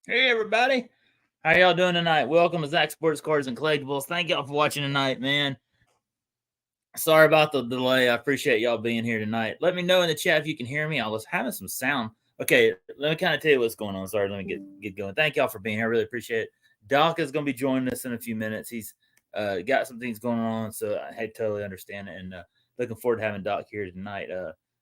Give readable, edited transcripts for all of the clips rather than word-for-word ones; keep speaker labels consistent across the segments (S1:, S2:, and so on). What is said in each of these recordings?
S1: Hey everybody, how y'all doing tonight? Welcome to Zach Sports Cards and Collectibles. Thank y'all for watching tonight, man. Sorry about the delay. I appreciate y'all being here tonight. Let me know in the chat if you can hear me. I was having some sound. Okay, let me kind of tell you what's going on. Sorry, let me get going. Thank y'all for being here. I really appreciate it. Doc is going to be joining us in a few minutes. He's got some things going on, so I totally understand it. And looking forward to having Doc here tonight.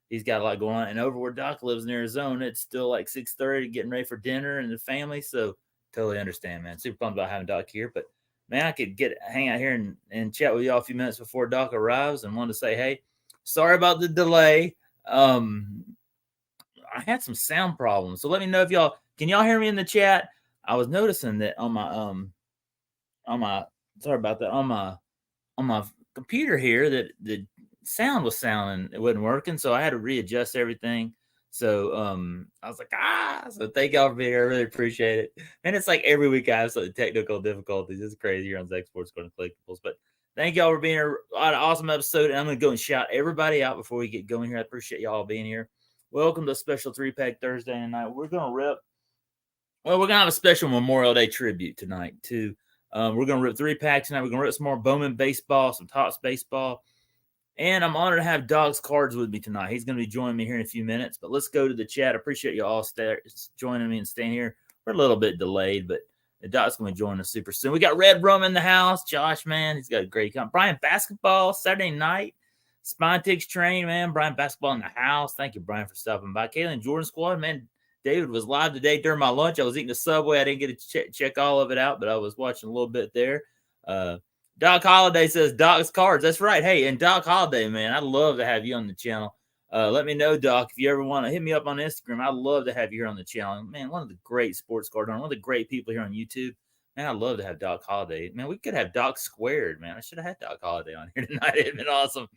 S1: He's got a lot going on, and over where Doc lives in Arizona, it's still like 6:30, getting ready for dinner and the family. So totally understand, man. Super pumped about having Doc here, but man, I could hang out here and chat with y'all a few minutes before Doc arrives, and wanted to say, hey, sorry about the delay. Um, I had some sound problems, so let me know if y'all hear me in the chat. I was noticing that on my sorry about that on my computer here that the sound was sounding, it wasn't working, so I had to readjust everything. So I was like, so thank y'all for being here. I really appreciate it. And it's like every week I have some technical difficulties. It's crazy here on Zach Sports Going to Collectibles. But thank y'all for being here. A lot of awesome episode. And I'm gonna go and shout everybody out before we get going here. I appreciate y'all being here. Welcome to a special 3-pack Thursday tonight. We're gonna have a special Memorial Day tribute tonight too. We're gonna rip 3-packs tonight. We're gonna rip some more Bowman baseball, some Topps baseball, and I'm honored to have Doc's cards with me tonight. He's gonna be joining me here in a few minutes. But let's go to the chat. I appreciate you all joining me and staying here. We're a little bit delayed, but Doc's gonna be joining us super soon. We got Red Rum in the house. Josh, man, he's got a great comment. Brian Basketball Saturday night. Spontics Train, man. Brian Basketball in the house. Thank you, Brian, for stopping by. Kaylin Jordan Squad, man. David was live today during my lunch. I was eating a Subway. I didn't get to check all of it out, but I was watching a little bit there. Doc Holiday says Doc's cards. That's right. Hey, and Doc Holiday, man, I'd love to have you on the channel. Let me know, Doc, if you ever want to hit me up on Instagram. I'd love to have you here on the channel. Man, one of the great sports card owners, one of the great people here on YouTube. Man, I'd love to have Doc Holiday. Man, we could have Doc squared, man. I should have had Doc Holiday on here tonight. It'd been awesome.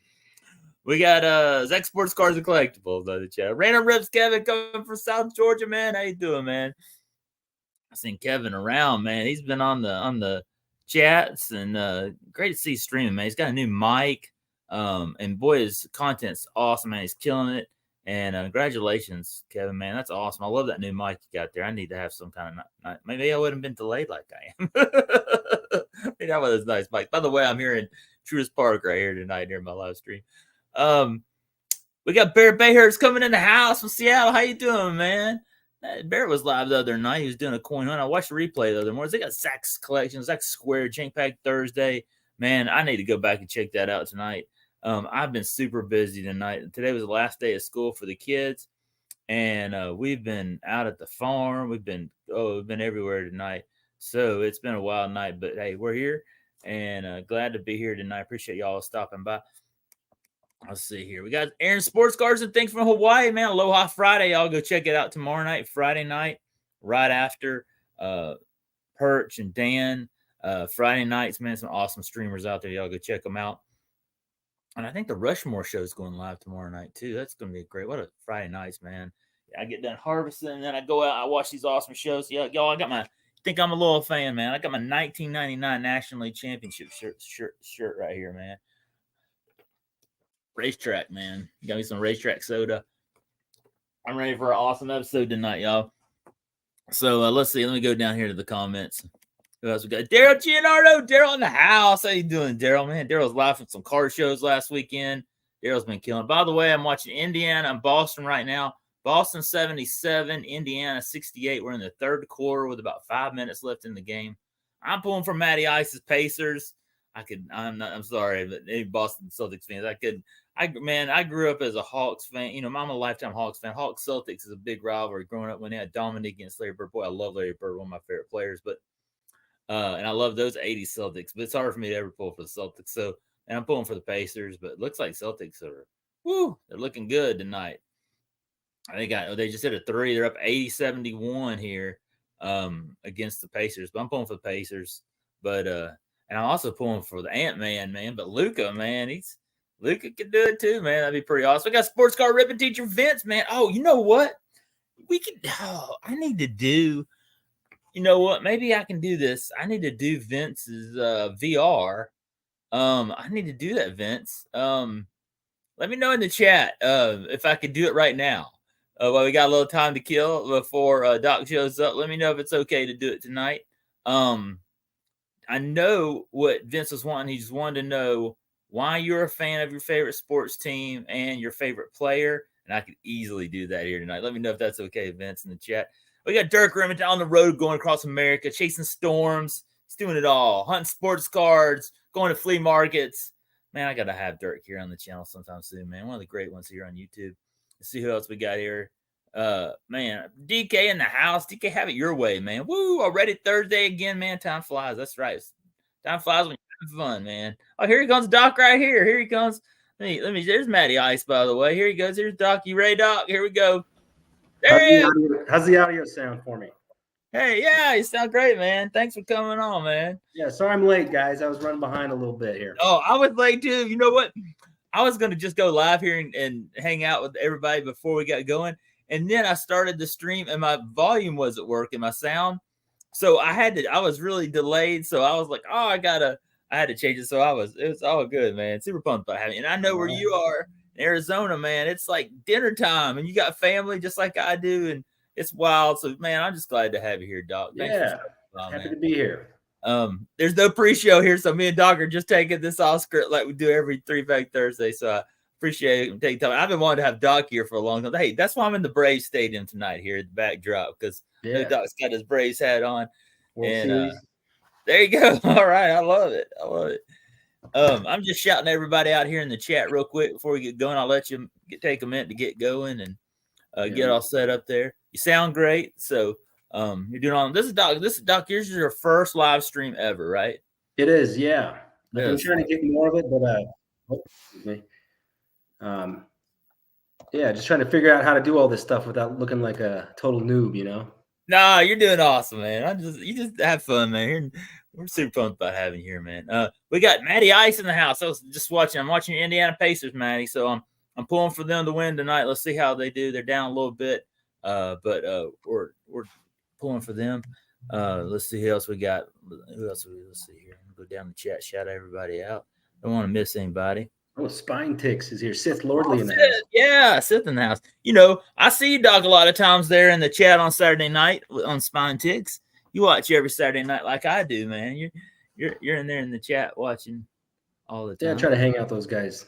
S1: We got Zach Sports Cards and Collectibles on the chat. Random Rips Kevin coming from South Georgia, man. How you doing, man? I seen Kevin around, man. He's been on the chats, and great to see he's streaming, man. He's got a new mic, and boy, his content's awesome, man. He's killing it. And congratulations, Kevin, man. That's awesome. I love that new mic you got there. I need to have some kind of maybe I wouldn't have been delayed like I am. Maybe that was nice mic. By the way, I'm here in Truist Park right here tonight during my live stream. We got Barrett Bayhurst coming in the house from Seattle. How you doing, man? Barrett was live the other night. He was doing a coin hunt. I watched the replay the other morning. They got Zach's collection, Zach's Square, Pack Thursday. Man, I need to go back and check that out tonight. I've been super busy tonight. Today was the last day of school for the kids, and we've been out at the farm. We've been everywhere tonight. So it's been a wild night, but hey, we're here and glad to be here tonight. Appreciate y'all stopping by. Let's see here. We got Aaron Sports Cards and things from Hawaii, man. Aloha Friday. Y'all go check it out tomorrow night, Friday night, right after Perch and Dan. Friday nights, man. Some awesome streamers out there. Y'all go check them out. And I think the Rushmore show is going live tomorrow night, too. That's going to be great. What a Friday nights, man. I get done harvesting, and then I go out. I watch these awesome shows. Yeah, y'all, I got my, think I'm a little fan, man. I got my 1999 National League Championship shirt right here, man. Racetrack, man. Got me some racetrack soda. I'm ready for an awesome episode tonight, y'all. So let's see. Let me go down here to the comments. Who else we got? Daryl Gianardo. Daryl in the house. How you doing, Daryl? Man, Daryl's live from some car shows last weekend. Daryl's been killing. By the way, I'm watching Indiana and Boston right now. Boston 77, Indiana 68. We're in the third quarter with about 5 minutes left in the game. I'm pulling for Matty Ice's Pacers. I'm sorry, but any Boston Celtics fans, I grew up as a Hawks fan. You know, I'm a lifetime Hawks fan. Hawks Celtics is a big rivalry growing up when they had Dominique against Larry Bird. Boy, I love Larry Bird, one of my favorite players. But and I love those 80s Celtics, but it's hard for me to ever pull for the Celtics. So, and I'm pulling for the Pacers, but it looks like Celtics they're looking good tonight. They just hit a 3. They're up 80-71 here against the Pacers. But I'm pulling for the Pacers. But and I'm also pulling for the Ant-Man, man. But Luka, man, Luka can do it too, man. That'd be pretty awesome. We got sports car ripping teacher Vince, man. Oh, you know what? I need to do. You know what? Maybe I can do this. I need to do Vince's VR. I need to do that, Vince. Let me know in the chat if I could do it right now. Well, we got a little time to kill before Doc shows up. Let me know if it's okay to do it tonight. I know what Vince was wanting. He just wanted to know why you're a fan of your favorite sports team and your favorite player. And I could easily do that here tonight. Let me know if that's okay, Vince, in the chat. We got Dirk Remington on the road going across America, chasing storms. He's doing it all. Hunting sports cards, going to flea markets. Man, I got to have Dirk here on the channel sometime soon, man. One of the great ones here on YouTube. Let's see who else we got here. Man, DK in the house. DK, have it your way, man. Woo, already Thursday again, man. Time flies. That's right. Time flies when you're having fun, man. Oh, here he comes, Doc, right here. Here he comes. Let me. There's Matty Ice, by the way. Here he goes. Here's Doc. You ready, Doc? Here we go. There he is.
S2: How's the audio sound for me?
S1: Hey, yeah, you sound great, man. Thanks for coming on, man.
S2: Yeah, sorry I'm late, guys. I was running behind a little bit here.
S1: Oh, I was late too. You know what? I was going to just go live here and hang out with everybody before we got going. And then I started the stream and my volume wasn't working, my sound. So I was really delayed. So I was like, oh, I had to change it. So it was all good, man. Super pumped about having it. And I know where you are in Arizona, man. It's like dinner time and you got family just like I do. And it's wild. So, man, I'm just glad to have you here, Doc.
S2: Thanks happy to be here.
S1: There's no pre-show here, so me and Doc are just taking this off script like we do every Pack Thursday. So I appreciate it taking time. I've been wanting to have Doc here for a long time. Hey, that's why I'm in the Braves Stadium tonight here at the backdrop because Doc's got his Braves hat on. There you go. All right, I love it. I'm just shouting everybody out here in the chat real quick before we get going. I'll let you take a minute to get going and get all set up there. You sound great, so. You're doing on this is Doc. This is Doc. Yours is your first live stream ever, right?
S2: It is, yeah. I'm trying to get more of it, but yeah, just trying to figure out how to do all this stuff without looking like a total noob, you know.
S1: Nah, you're doing awesome, man. You just have fun, man. We're super pumped about having you here, man. We got Matty Ice in the house. I was just watching. I'm watching your Indiana Pacers, Matty. So I'm pulling for them to win tonight. Let's see how they do. They're down a little bit, but we're pulling for them. Let's see who else we got. Let's see here. Go down the chat, shout everybody out. Don't want to miss anybody.
S2: Oh, Spine Ticks is here. Sith Lordly in the house.
S1: Yeah, Sith in the house. You know, I see you, Doc, a lot of times there in the chat on Saturday night on Spine Ticks. You watch every Saturday night like I do, man. You're in there in the chat watching all the time.
S2: Yeah, I try to hang out those guys.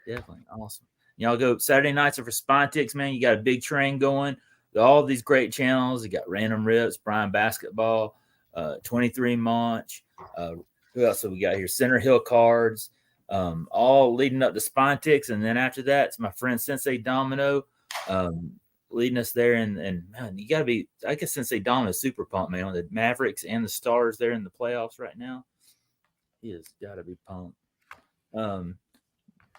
S1: Definitely awesome. Y'all go Saturday nights are for Spine Ticks, man. You got a big train going. All these great channels. You got Random Rips, Brian Basketball, 23 Munch. Who else have we got here? Center Hill Cards. All leading up to Spine Ticks. And then after that, it's my friend Sensei Domino leading us there. And man, you got to be, I guess Sensei Domino's super pumped, man. On the Mavericks and the Stars there in the playoffs right now. He has got to be pumped.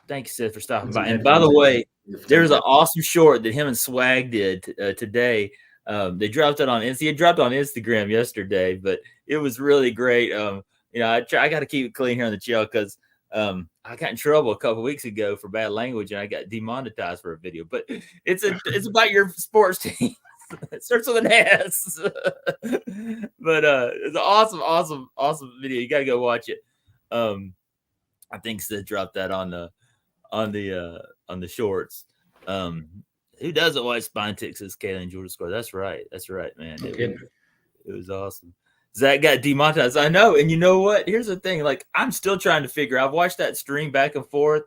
S1: Thank you, Seth, for stopping by. And by the way, there's an awesome short that him and Swag did today. They dropped it on Instagram. It dropped on Instagram yesterday, but it was really great. You know, I got to keep it clean here on the channel because I got in trouble a couple weeks ago for bad language and I got demonetized for a video. But it's about your sports team. It starts with an S. But it's an awesome video. You got to go watch it. I think Seth dropped that on the shorts. Who doesn't watch Spine Ticks as Kayla and Georgia score? That's right, man. It was awesome. Zach got demonetized. I know, and you know what? Here's the thing. Like, I'm still trying to figure. I've watched that stream back and forth.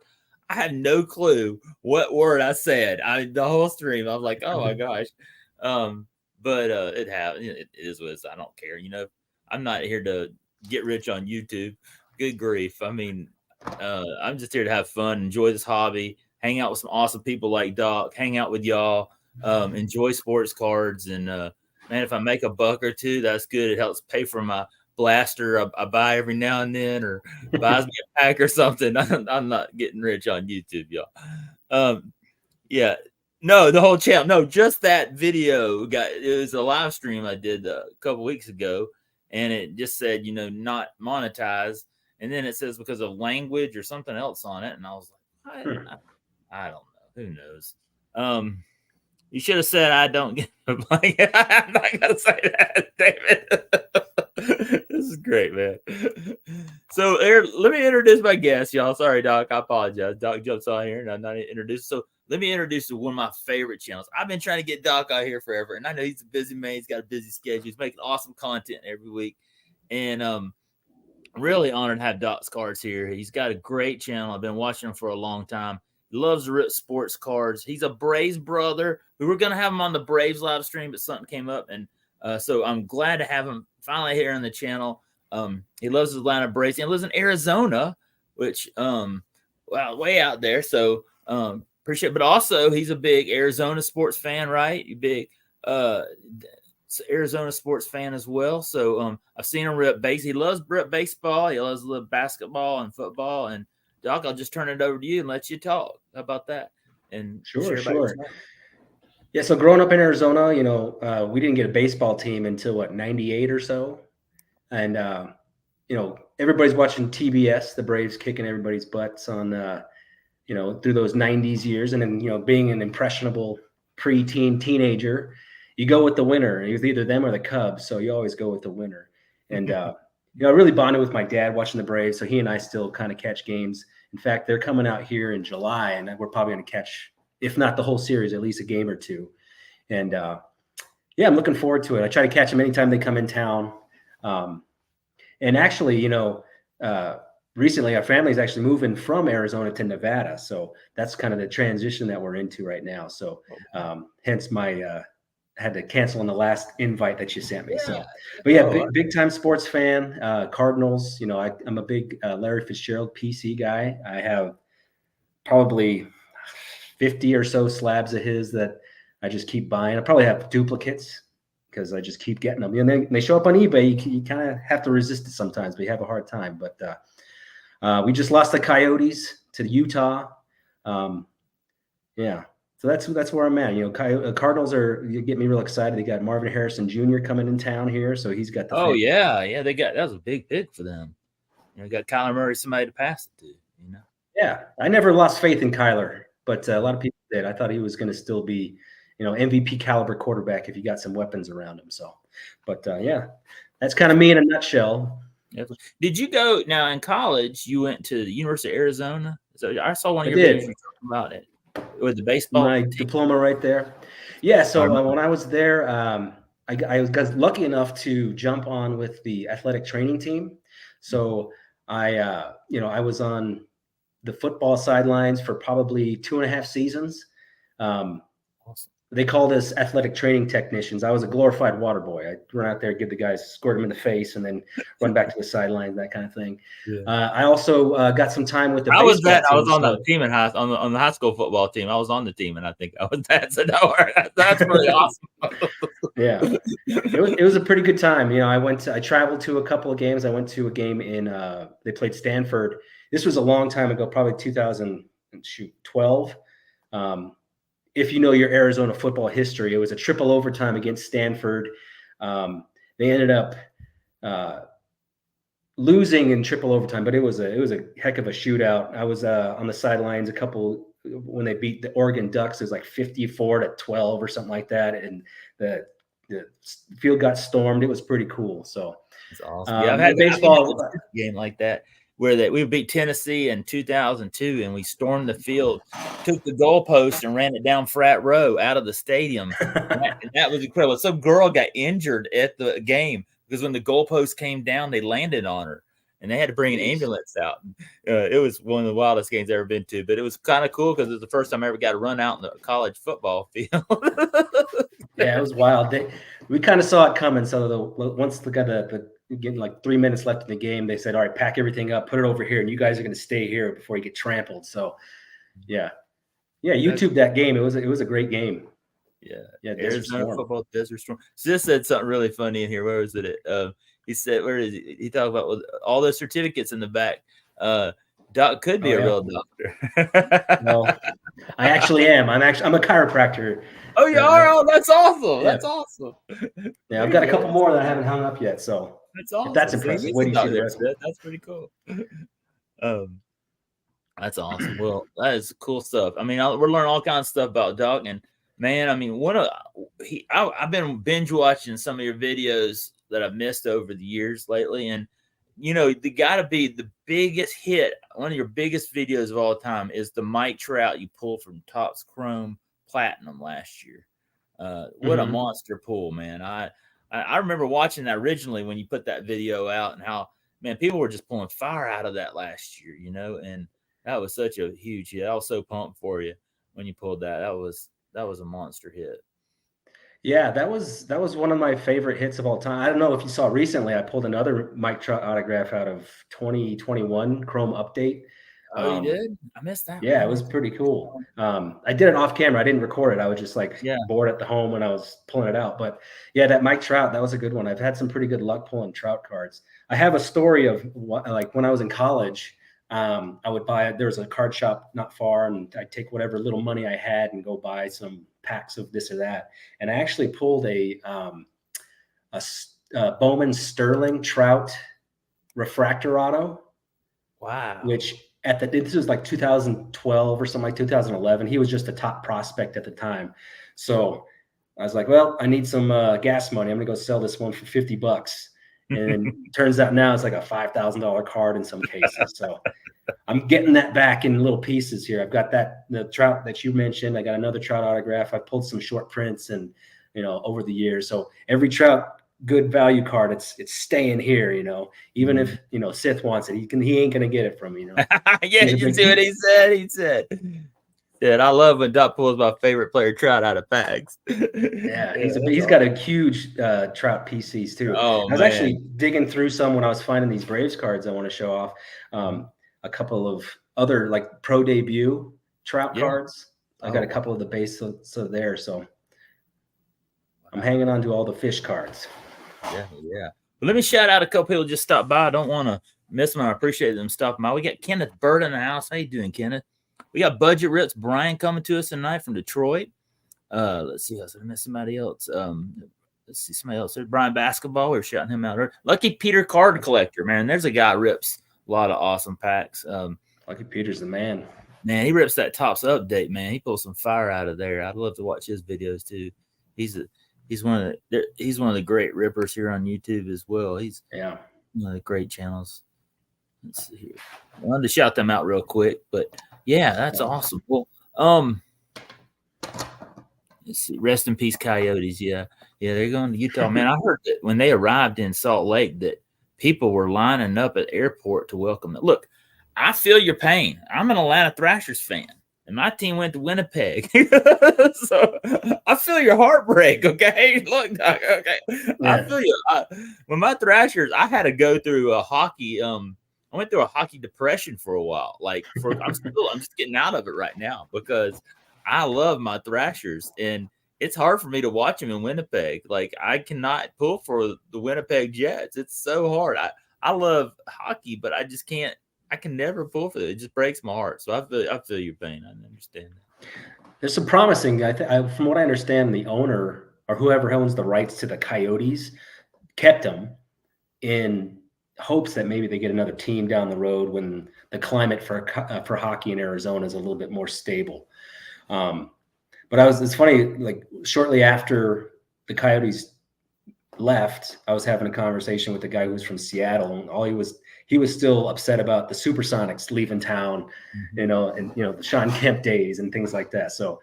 S1: I had no clue what word I said. The whole stream. I was like, oh my gosh. But it happened. It is what it is. I don't care. You know, I'm not here to get rich on YouTube. Good grief. I mean, I'm just here to have fun, enjoy this hobby, hang out with some awesome people like Doc, hang out with y'all, enjoy sports cards. And man, if I make a buck or two, that's good. It helps pay for my blaster I buy every now and then, or buys me a pack or something. I'm not getting rich on YouTube, y'all. Yeah. No, the whole channel. No, just that video. It was a live stream I did a couple weeks ago, and it just said, you know, not monetized. And then it says because of language or something else on it. And I was like, I don't know. Who knows? You should have said I don't get I'm not going to say that, David. This is great, man. So let me introduce my guest, y'all. Sorry, Doc. I apologize. Doc jumps on here and I'm not introduced. So let me introduce one of my favorite channels. I've been trying to get Doc out here forever, and I know he's a busy man. He's got a busy schedule. He's making awesome content every week. And really honored to have Doc's Cards here. He's got a great channel. I've been watching him for a long time. He loves to rip sports cards. He's a Braves brother. We were going to have him on the Braves live stream, but something came up. And so I'm glad to have him finally here on the channel. He loves the Atlanta Braves. He lives in Arizona, which, well, way out there. So appreciate it. But also, he's a big Arizona sports fan, right? You big Arizona sports fan as well. So I've seen him rip base. He loves rip baseball. He loves basketball and football. And Doc, I'll just turn it over to you and let you talk. How about that? And
S2: sure. Yeah. So growing up in Arizona, you know, we didn't get a baseball team until what, 98 or so. And, you know, everybody's watching TBS, the Braves kicking everybody's butts on, you know, through those 90s years. And then, you know, being an impressionable preteen teenager, you go with the winner. It was either them or the Cubs. So you always go with the winner. And, you know, I really bonded with my dad watching the Braves. So he and I still kind of catch games. In fact, they're coming out here in July, and we're probably going to catch, if not the whole series, at least a game or two. And, yeah, I'm looking forward to it. I try to catch them anytime they come in town. And actually, you know, recently our family is actually moving from Arizona to Nevada. So that's kind of the transition that we're into right now. So hence my had to cancel on the last invite that you sent me. So, but yeah, big time sports fan, Cardinals. You know, I'm a big Larry Fitzgerald PC guy. I have probably 50 or so slabs of his that I just keep buying. I probably have duplicates because I just keep getting them. And they show up on eBay. You kind of have to resist it sometimes, but you have a hard time. But we just lost the Coyotes to Utah. Yeah. So that's where I'm at. You know, Cardinals you get me real excited. They got Marvin Harrison Jr. coming in town here, so he's got the.
S1: Oh yeah, that was a big pick for them. You know, got Kyler Murray, somebody to pass it to. You know.
S2: Yeah, I never lost faith in Kyler, but a lot of people did. I thought he was going to still be, you know, MVP caliber quarterback if he got some weapons around him. So, but yeah, that's kind of me in a nutshell.
S1: Did you go now in college? You went to the University of Arizona. So I saw one of your videos talking about it. With the baseball,
S2: my diploma right there. Yeah. So when I was there, I was lucky enough to jump on with the athletic training team. So I was on the football sidelines for probably 2.5 seasons. Awesome. They called us athletic training technicians. I was a glorified water boy. I'd run out there, give the guys, squirt them in the face, and then run back to the sidelines, that kind of thing. Yeah. I also got some time with the baseball team.
S1: I was on the team on the high school football team. I was on the team, and I think I was that. So that's really awesome.
S2: Yeah, it was a pretty good time. You know, I traveled to a couple of games. I went to a game in they played Stanford. This was a long time ago, probably 2012. If you know your Arizona football history, it was a triple overtime against Stanford. They ended up losing in triple overtime, but it was a heck of a shootout. I was on the sidelines when they beat the Oregon Ducks. It was like 54-12 or something like that, and the field got stormed. It was pretty cool. So
S1: it's awesome. Yeah, I've had baseball game like that. Where we beat Tennessee in 2002, and we stormed the field, took the goalpost, and ran it down Frat Row out of the stadium. And that was incredible. Some girl got injured at the game because when the goalpost came down, they landed on her, and they had to bring an ambulance out. It was one of the wildest games I've ever been to, but it was kind of cool because it was the first time I ever got to run out in the college football field.
S2: Yeah, it was wild. We kind of saw it coming. So once they got getting like 3 minutes left in the game, they said, all right, pack everything up, put it over here, and you guys are going to stay here before you get trampled. So yeah, YouTube that game. It was a great game.
S1: Yeah, Arizona football Desert Storm. Sis said something really funny in here. Where was it? He said, where is he? He talked about all those certificates in the back. Doc could be a real doctor.
S2: No, I actually am. I'm a chiropractor.
S1: Oh, you are? Oh, that's awesome. Yeah. That's awesome.
S2: Yeah, I've got a couple more that I haven't hung up yet. So
S1: that's awesome.
S2: If that's impressive. What do you see the rest?
S1: That's pretty cool. That's awesome. Well, that is cool stuff. I mean, we're learning all kinds of stuff about Doc, and man, I mean, I've been binge watching some of your videos that I've missed over the years lately. And the got to be the biggest hit. One of your biggest videos of all time is the Mike Trout you pulled from Topps Chrome Platinum last year. What a monster pull, man! I remember watching that originally when you put that video out, and how, man, people were just pulling fire out of that last year, and that was such a huge hit. I was so pumped for you when you pulled that. That was a monster hit.
S2: Yeah, that was one of my favorite hits of all time. I don't know if you saw recently, I pulled another Mike Trout autograph out of 2021 Chrome Update.
S1: Oh, you did? I missed that.
S2: Yeah, it was pretty cool. I did it off camera. I didn't record it. I was just bored at the home when I was pulling it out. But yeah, that Mike Trout, that was a good one. I've had some pretty good luck pulling Trout cards. I have a story of like when I was in college, I would there was a card shop not far, and I'd take whatever little money I had and go buy some packs of this or that. And I actually pulled a Bowman Sterling Trout refractor auto.
S1: Wow.
S2: Which this was like 2012 or something, like 2011. He was just a top prospect at the time. So I was like, well, I need some gas money. I'm gonna go sell this one for $50. And it turns out now it's like a $5,000 card in some cases. So I'm getting that back in little pieces here. I've got the Trout that you mentioned. I got another Trout autograph. I pulled some short prints and, over the years. So every Trout good value card, it's staying here, even if, Sith wants it, he ain't going to get it from me,
S1: Yeah, you see what he said? Dude, I love when Doc pulls my favorite player Trout out of packs.
S2: Yeah, he's got a huge Trout PCs too.
S1: Oh,
S2: I was actually digging through some when I was finding these Braves cards I want to show off. A couple of other like pro debut Trout cards. I got a couple of the base so there. So I'm hanging on to all the fish cards.
S1: Yeah. Well, let me shout out a couple people just stopped by. I don't want to miss them. I appreciate them stopping by. We got Kenneth Bird in the house. How you doing, Kenneth? We got Budget Rips Brian coming to us tonight from Detroit. Let's see. Did I miss somebody else? Let's see somebody else. There's Brian Basketball. We're shouting him out. Lucky Peter Card Collector, man. There's a guy who rips a lot of awesome packs.
S2: Lucky Peter's the man.
S1: Man, he rips that Topps update, man. He pulls some fire out of there. I'd love to watch his videos too. He's one of the great rippers here on YouTube as well. He's one of the great channels. Let's see here. I wanted to shout them out real quick, but yeah, that's awesome. Well, let's see. Rest in peace, Coyotes. Yeah, they're going to Utah. Man, I heard that when they arrived in Salt Lake that people were lining up at the airport to welcome them. Look, I feel your pain. I'm an Atlanta Thrashers fan, and my team went to Winnipeg. So I feel your heartbreak, okay? Look, okay. Yeah. I feel you. When my Thrashers, I had to go through a hockey I went through a hockey depression for a while. I'm just getting out of it right now because I love my Thrashers, and it's hard for me to watch them in Winnipeg. Like, I cannot pull for the Winnipeg Jets. It's so hard. I love hockey, but I just can't. I can never pull for it. It just breaks my heart. So I feel your pain. I understand that.
S2: There's some promising. From what I understand, the owner or whoever owns the rights to the Coyotes kept them in hopes that maybe they get another team down the road when the climate for hockey in Arizona is a little bit more stable. But it's funny, like shortly after the Coyotes left, I was having a conversation with the guy who's from Seattle, and he was still upset about the Supersonics leaving town, and the Sean Kemp days and things like that. So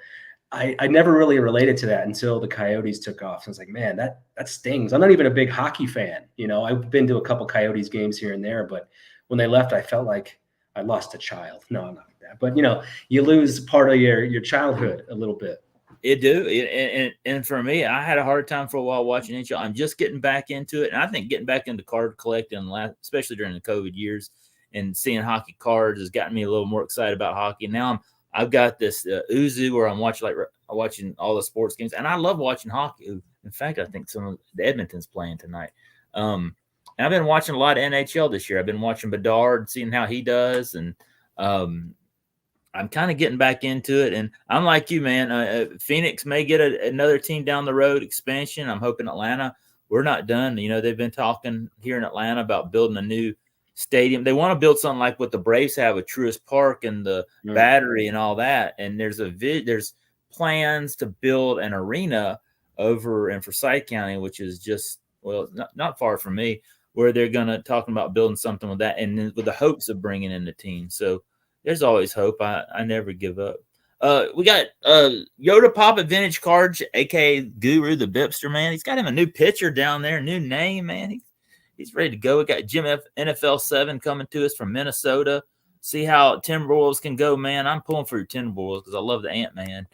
S2: I never really related to that until the Coyotes took off. So I was like, man, that stings. I'm not even a big hockey fan. I've been to a couple Coyotes games here and there, but when they left, I felt like I lost a child. No, not like that. But you lose part of your childhood a little bit.
S1: It do. And for me, I had a hard time for a while watching NHL. I'm just getting back into it. And I think getting back into card collecting, especially during the COVID years, and seeing hockey cards has gotten me a little more excited about hockey. And now I've got this Uzu where I'm watching all the sports games, and I love watching hockey. In fact, I think some of the Edmonton's playing tonight. And I've been watching a lot of NHL this year. I've been watching Bedard, seeing how he does, and I'm kind of getting back into it. And I'm like you, man. Phoenix may get another team down the road, expansion. I'm hoping Atlanta. We're not done. They've been talking here in Atlanta about building a new stadium. They want to build something like what the Braves have with Truist Park and the Battery and all that. And there's plans to build an arena over in Forsyth County, which is just well, not far from me, where they're gonna talking about building something with that, and then with the hopes of bringing in the team. So there's always hope. I never give up. We got Yoda Papa Vintage Cards, aka Guru the Bipster, man. He's got him a new picture down there, new name, man. He's ready to go. We got Jim NFL 7 coming to us from Minnesota. See how Timberwolves can go, man. I'm pulling for your Timberwolves because I love the Ant-Man.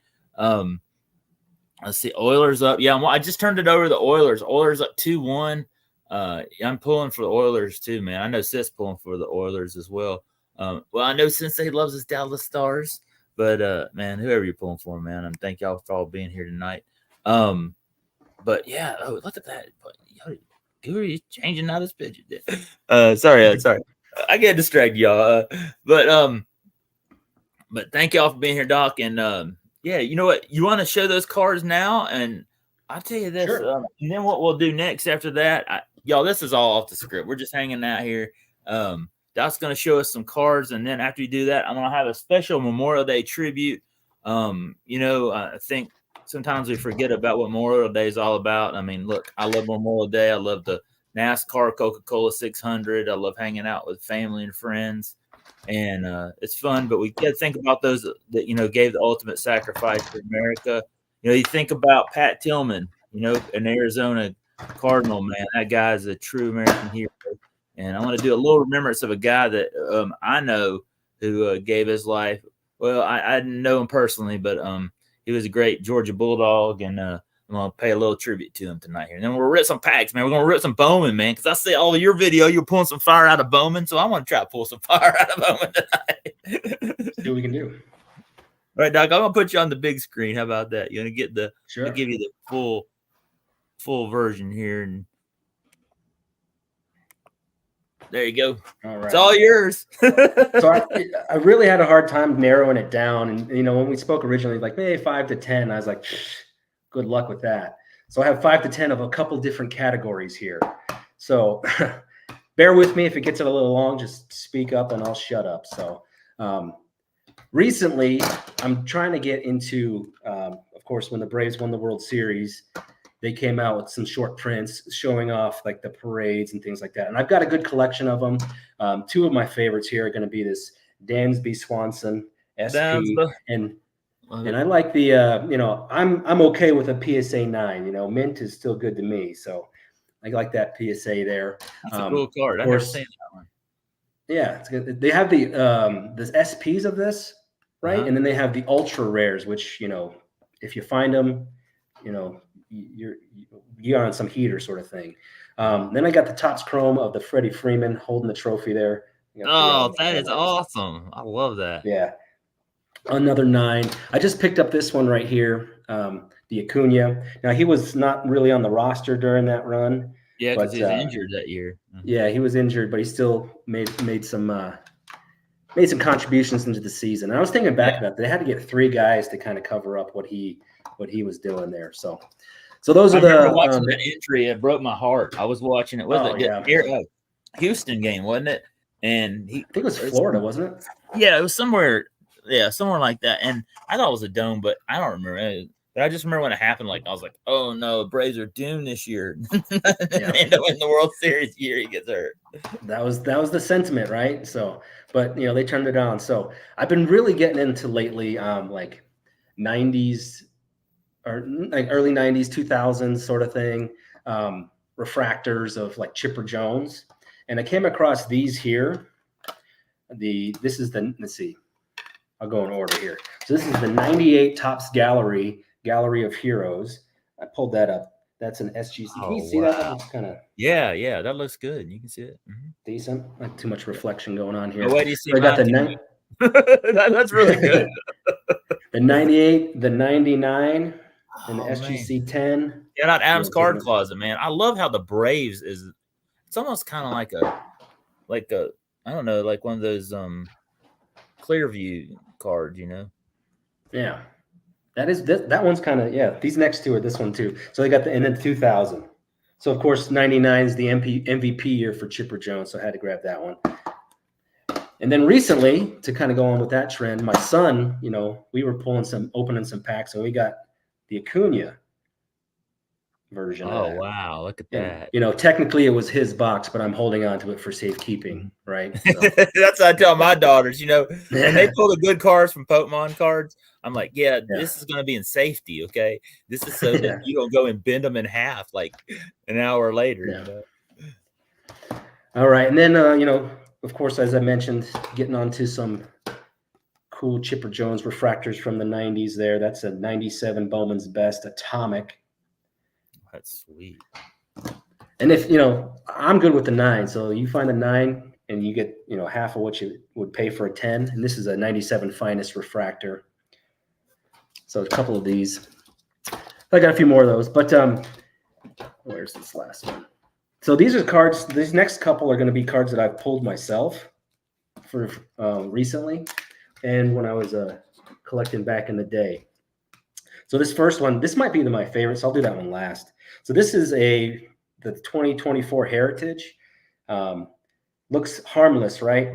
S1: Let's see, Oilers up. Yeah, I just turned it over to the Oilers. Oilers up 2-1. I'm pulling for the Oilers too, man. I know Seth's pulling for the Oilers as well. Well, I know Sensei loves his Dallas Stars, but man, whoever you're pulling for, man, and thank y'all for all being here tonight. But yeah, oh, look at that. Guru, you changing out his picture. Sorry. I get distracted, y'all. But thank y'all for being here, Doc. And yeah, you know what? You want to show those cards now, and I'll tell you this.
S2: Sure.
S1: And then what we'll do next after that, y'all, this is all off the script. We're just hanging out here. Doc's going to show us some cards, and then after you do that, I'm going to have a special Memorial Day tribute. I think sometimes we forget about what Memorial Day is all about. I mean, look, I love Memorial Day. I love the NASCAR Coca-Cola 600. I love hanging out with family and friends, and it's fun. But we got to think about those that gave the ultimate sacrifice for America. You think about Pat Tillman, an Arizona Cardinal, man. That guy is a true American hero. And I want to do a little remembrance of a guy that I know who gave his life. Well, I didn't know him personally, but he was a great Georgia Bulldog, and I'm going to pay a little tribute to him tonight here. And then we'll rip some packs, man. We're going to rip some Bowman, man, because I see all of your video. You're pulling some fire out of Bowman, so I want to try to pull some fire out of Bowman tonight.
S2: See what we can do.
S1: All right, Doc, I'm going to put you on the big screen. How about that? You're going to get
S2: Sure.
S1: I'll give you the full version here, and there you go.
S2: All right.
S1: It's all yours.
S2: So I really had a hard time narrowing it down. And, when we spoke originally, like maybe 5 to 10, I was like, good luck with that. So I have 5 to 10 of a couple different categories here. So bear with me if it gets a little long, just speak up and I'll shut up. So recently I'm trying to get into, of course, when the Braves won the World Series, they came out with some short prints showing off like the parades and things like that. And I've got a good collection of them. Two of my favorites here are going to be this Dansby Swanson SP. And I like the, I'm okay with a PSA 9. Mint is still good to me. So I like that PSA there.
S1: That's a cool card. I've never seen that one.
S2: Yeah, it's good. They have the SPs of this, right?
S1: Uh-huh.
S2: And then they have the ultra rares, which, if you find them, you're on some heater sort of thing. Then I got the Topps Chrome of the Freddie Freeman holding the trophy there.
S1: Oh, that is awesome. I love that.
S2: Yeah. Another 9. I just picked up this one right here, the Acuna. Now, he was not really on the roster during that run.
S1: Yeah, because he was injured that year.
S2: Mm-hmm. Yeah, he was injured, but he still made some contributions into the season. And I was thinking back about that. They had to get 3 guys to kind of cover up what he was doing there. So those are the
S1: watching that entry. It broke my heart. I was watching it. Houston game, wasn't it? And
S2: I think it was Florida, wasn't it?
S1: Yeah, it was somewhere. Yeah, somewhere like that. And I thought it was a dome, but I don't remember. But I just remember when it happened. Like I was like, "Oh no, the Braves are doomed this year." They end up in the World Series year. He gets hurt.
S2: That was the sentiment, right? So, but they turned it on. So I've been really getting into lately, like 90s. Or like early 90s, 2000s sort of thing, refractors of like Chipper Jones. And I came across these here. Let's see, I'll go in order here. So this is the 98 Topps Gallery of Heroes. I pulled that up. That's an SGC. Can you see that? That looks kind of...
S1: Yeah, that looks good. You can see it. Mm-hmm.
S2: Decent. Not too much reflection going on here.
S1: Oh, wait, do you see
S2: I got the
S1: that's really good.
S2: The 98, the 99, and the SGC 10.
S1: Yeah, not Adam's Card Closet, man. I love how the Braves is. It's almost kind of like a I don't know, like one of those Clearview cards,
S2: Yeah, that one's kind of These next two are this one too. So they got and then 2000. So of course 99 is the MVP year for Chipper Jones. So I had to grab that one. And then recently, to kind of go on with that trend, my son, we were opening some packs, and we got the Acuna. version of
S1: Oh
S2: that.
S1: wow, look at
S2: And
S1: that.
S2: technically it was his box, but I'm holding on to it for safekeeping, right? So
S1: That's what I tell my daughters, when they
S2: yeah,
S1: pull the good cards from Pokemon cards, I'm like, yeah,
S2: yeah,
S1: this is going to be in safety. Okay. This is so that
S2: yeah,
S1: you don't go and bend them in half like an hour later,
S2: yeah. All right, and then of course, as I mentioned, getting onto some cool Chipper Jones refractors from the '90s. That's a '97 Bowman's Best Atomic.
S1: That's sweet.
S2: And if I'm good with the 9, so you find a 9 and you get half of what you would pay for a 10. And this is a '97 Finest refractor. So a couple of these. I got a few more of those, but where's this last one? So these are cards. These next couple are going to be cards that I've pulled myself for recently, and when I was collecting back in the day. So this first one, this might be my favorite, so I'll do that one last. So this is the 2024 Heritage. Looks harmless, right?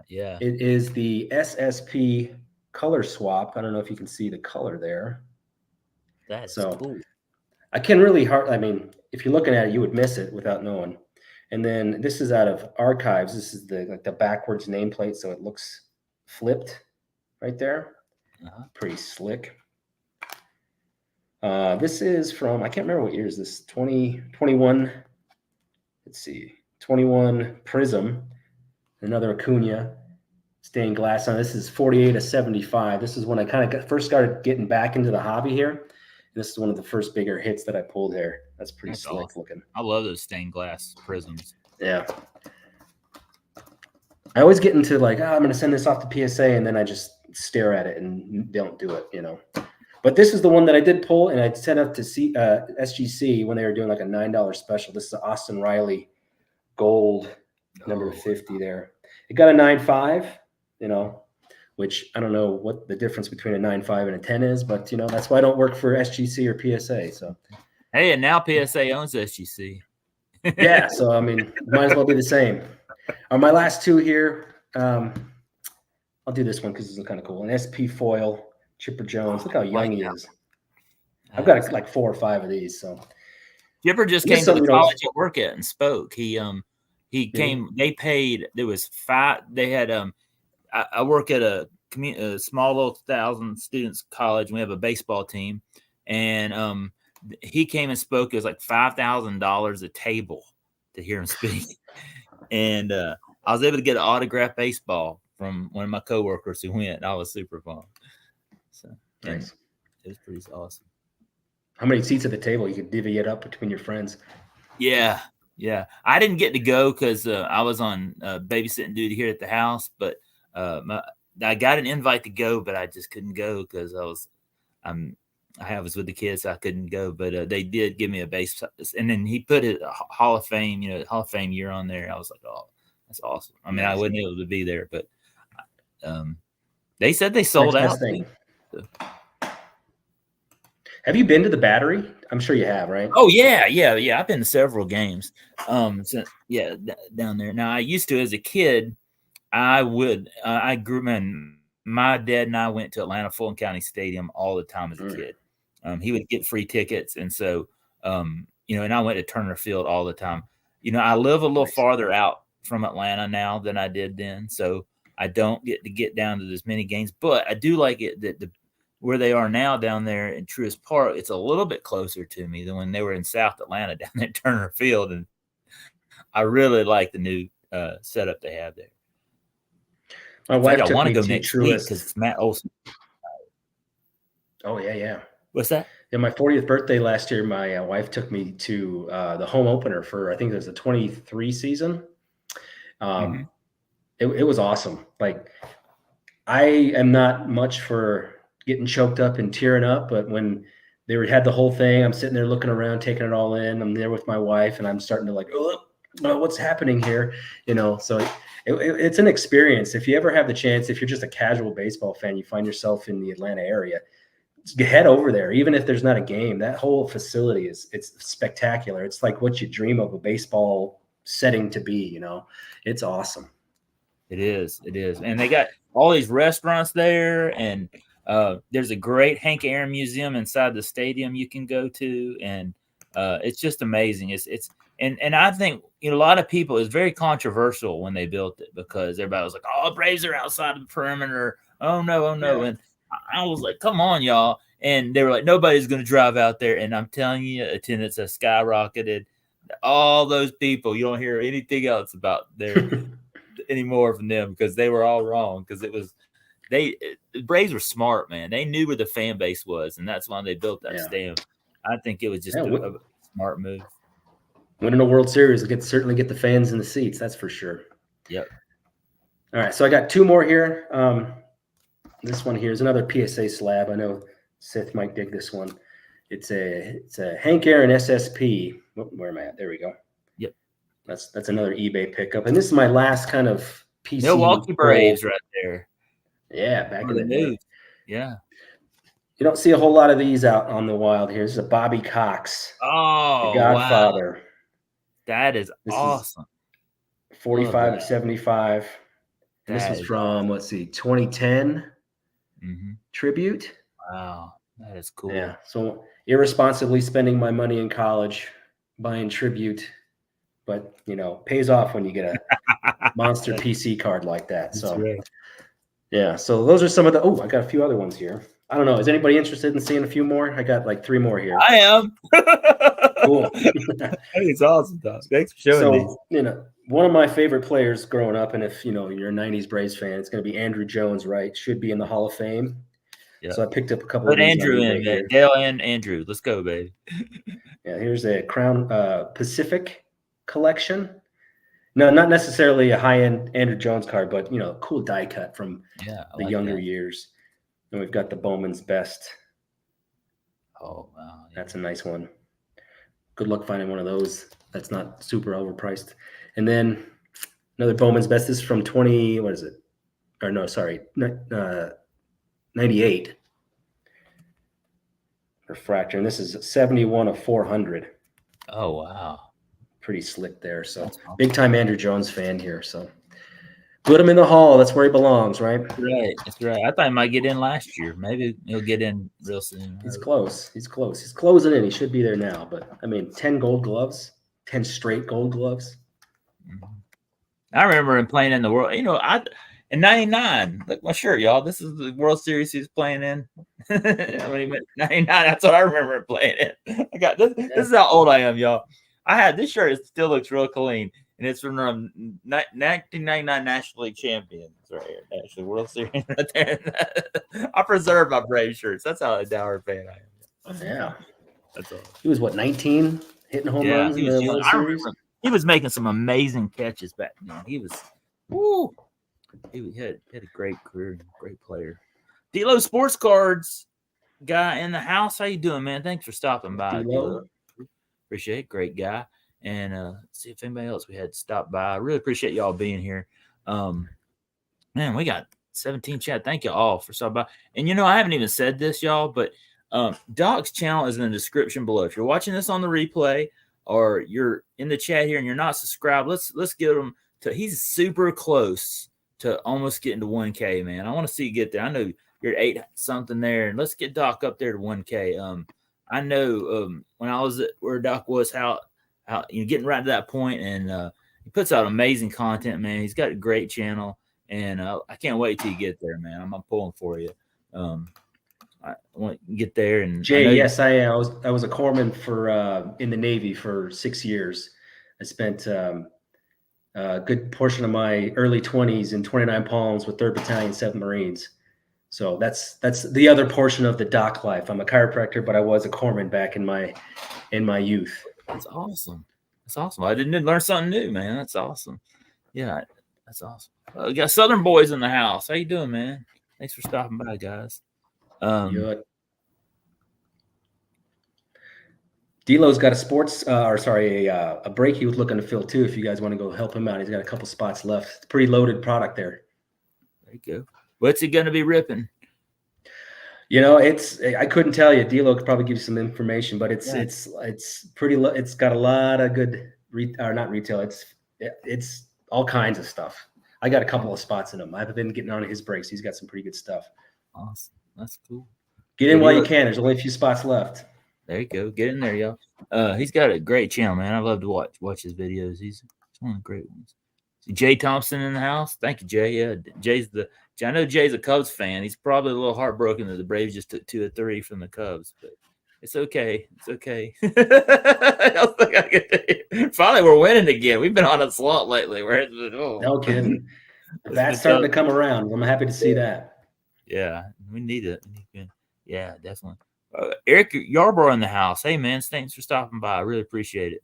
S1: Yeah.
S2: It is the SSP color swap. I don't know if you can see the color there.
S1: That's
S2: So
S1: cool.
S2: I can really if you're looking at it, you would miss it without knowing. And then this is out of Archives. This is the backwards nameplate, so it looks flipped right there. Pretty slick. This is from, I can't remember what year is this, 2021. Let's see, 21 Prism, another Acuna stained glass on. This is 48/75. This is when I kind of first started getting back into the hobby here. This is one of the first bigger hits that I pulled here. That's pretty slick
S1: awesome
S2: looking.
S1: I love those stained glass prisms.
S2: Yeah. I always get into I'm going to send this off to PSA, and then I just stare at it and don't do it, But this is the one that I did pull, and I sent up to SGC when they were doing like a $9 special. This is the Austin Riley gold number 50 there. It got a 9.5, which I don't know what the difference between a 9.5 and a 10 is, but that's why I don't work for SGC or PSA. So
S1: hey, and now PSA owns SGC.
S2: yeah, so I mean, might as well do the same. My last two here, I'll do this one because it's kind of cool. An SP foil, Chipper Jones. Look how young he is. I've got like 4 or 5 of these. So
S1: Chipper just came to the college I work at and spoke. He came. They paid. There was 5. They had I work at a small little 1,000 students college. And we have a baseball team, and he came and spoke. It was like $5,000 a table to hear him speak, and I was able to get an autographed baseball from one of my coworkers who went. I was super fun. So nice. It was pretty awesome.
S2: How many seats at the table? You could divvy it up between your friends.
S1: Yeah. I didn't get to go because I was on babysitting duty here at the house, but I got an invite to go, but I just couldn't go because I was with the kids, so I couldn't go. But they did give me a base, and then he put a Hall of Fame, Hall of Fame year on there. I was like, oh, that's awesome. I mean, I wasn't able to be there, but they said they sold out.
S2: Have you been to the Battery? I'm sure you have, right?
S1: Oh yeah. I've been to several games. Down there. Now I used to as a kid. I grew, man. My dad and I went to Atlanta Fulton County Stadium all the time as a kid. He would get free tickets, and so and I went to Turner Field all the time. I live a little farther out from Atlanta now than I did then, so I don't get down to as many games. But I do like it that where they are now down there in Truist Park, it's a little bit closer to me than when they were in South Atlanta down at Turner Field, and I really like the new setup they have there.
S2: My wife
S1: I want to go
S2: to
S1: next week because it's Matt Olson.
S2: Oh yeah.
S1: What's that?
S2: Yeah, my 40th birthday last year, my wife took me to the home opener for, I think it was the 23 season. It was awesome. Like, I am not much for getting choked up and tearing up, but when they had the whole thing, I'm sitting there looking around, taking it all in. I'm there with my wife, and I'm starting to what's happening here? So it's an experience. If you ever have the chance, if you're just a casual baseball fan, you find yourself in the Atlanta area, head over there. Even if there's not a game, that whole facility it's spectacular. It's like what you dream of a baseball setting to be. It's awesome.
S1: It is, and they got all these restaurants there, and there's a great Hank Aaron museum inside the stadium you can go to, and It's just amazing. And I think a lot of people, it's very controversial when they built it because everybody was like, "Oh, Braves are outside of the perimeter. Oh no, oh no."
S2: Yeah.
S1: And I was like, "Come on, y'all!" And they were like, "Nobody's going to drive out there." And I'm telling you, attendance has skyrocketed. All those people, you don't hear anything else about there anymore from them because they were all wrong. Because the Braves were smart, man. They knew where the fan base was, and that's why they built that stadium. I think it was just a smart move.
S2: Winning a World Series will certainly get the fans in the seats. That's for sure.
S1: Yep.
S2: All right, so I got two more here. This one here is another PSA slab. I know Seth might dig this one. It's a Hank Aaron SSP. Where am I at? There we go.
S1: Yep.
S2: That's another eBay pickup, and this is my last kind of PC.
S1: Milwaukee Braves right there.
S2: Yeah, back in the day.
S1: Yeah.
S2: You don't see a whole lot of these out on the wild here. This is a Bobby Cox.
S1: Oh,
S2: the Godfather.
S1: Wow. That is awesome.
S2: 45 of 75. And this was from, let's see, 2010 tribute.
S1: Wow. That is cool.
S2: Yeah. So irresponsibly spending my money in college buying tribute, but pays off when you get a monster PC card like that. So
S1: right.
S2: Yeah. So those are some of the I got a few other ones here. I don't know. Is anybody interested in seeing a few more? I got like 3 more here.
S1: I am.
S2: Cool.
S1: I think it's awesome, Doc. Thanks for showing these.
S2: One of my favorite players growing up, and if you're a 90s Braves fan, it's going to be Andrew Jones, right? Should be in the Hall of Fame. Yeah. So I picked up a couple of these.
S1: Andrew in, man. Dale and Andrew. Let's go, baby.
S2: Yeah, here's a Crown Pacific collection. No, not necessarily a high-end Andrew Jones card, but cool die cut from the younger years. And we've got the Bowman's Best.
S1: Oh, wow. Yeah.
S2: That's a nice one. Good luck finding one of those that's not super overpriced. And then another Bowman's Best. This is from 98. Refractor. And this is 71 of 400.
S1: Oh, wow.
S2: Pretty slick there. So awesome. Big time Andrew Jones fan here. So put him in the Hall. That's where he belongs, right?
S1: That's right. I thought he might get in last year. Maybe he'll get in real soon.
S2: He's close. He's closing in. He should be there now. But 10 gold gloves, 10 straight gold gloves.
S1: I remember him playing in the World. In '99. Look my shirt, y'all. This is the World Series he's playing in. When he went 99, that's what I remember him playing in. I got this. This is how old I am, y'all. I had this shirt. It still looks real clean, and it's from 1999 National League champions right here. Actually, World Series right there. I preserve my Brave shirts. That's how a dour fan I am.
S2: Yeah,
S1: that's all.
S2: He was 19, hitting home runs in the World Series.
S1: He was making some amazing catches back then. He was, he had a great career, great player. D-Lo Sports Cards guy in the house. How you doing, man? Thanks for stopping by. D-Lo. Appreciate it. Great guy. And see if anybody else we had stopped by. I really appreciate y'all being here. Man, we got 17 chat. Thank you all for stopping by. And I haven't even said this, y'all, but Doc's channel is in the description below. If you're watching this on the replay or you're in the chat here and you're not subscribed, let's get him to. He's super close to almost getting to 1K, man. I want to see you get there. I know you're at 8 something there, and let's get Doc up there to 1K. I know when I was where Doc was, how getting right to that point, and he puts out amazing content, man. He's got a great channel, and I can't wait till you get there, man. I'm pulling for you. I want to get there. And
S2: Jay, yes, I was a corpsman for in the Navy for 6 years. I spent a good portion of my early 20s in 29 Palms with 3rd Battalion, 7th Marines. So that's the other portion of the doc life. I'm a chiropractor, but I was a corpsman back in my youth.
S1: That's awesome. That's awesome. I didn't learn something new, man. That's awesome. Yeah, that's awesome. We got Southern boys in the house. How you doing, man? Thanks for stopping by, guys.
S2: D-Lo's got a break he was looking to fill too. If you guys want to go help him out, he's got a couple spots left. It's a pretty loaded product there.
S1: There you go. What's he going to be ripping?
S2: I couldn't tell you. D-Lo could probably give you some information, but it's pretty. It's got a lot of good not retail. It's all kinds of stuff. I got a couple of spots in him. I've been getting on his breaks. He's got some pretty good stuff.
S1: Awesome. That's cool.
S2: Get in while you can. There's only a few spots left.
S1: There you go. Get in there, y'all. He's got a great channel, man. I love to watch his videos. He's one of the great ones. Jay Thompson in the house. Thank you, Jay. Yeah, I know Jay's a Cubs fan. He's probably a little heartbroken that the Braves just took 2 or 3 from the Cubs, but it's okay. It's okay. Finally, we're winning again. We've been on a slump lately.
S2: No kidding. That's starting to come around. I'm happy to see that.
S1: Yeah, we need it. Yeah, definitely. Eric Yarborough in the house. Hey, man, thanks for stopping by. I really appreciate it.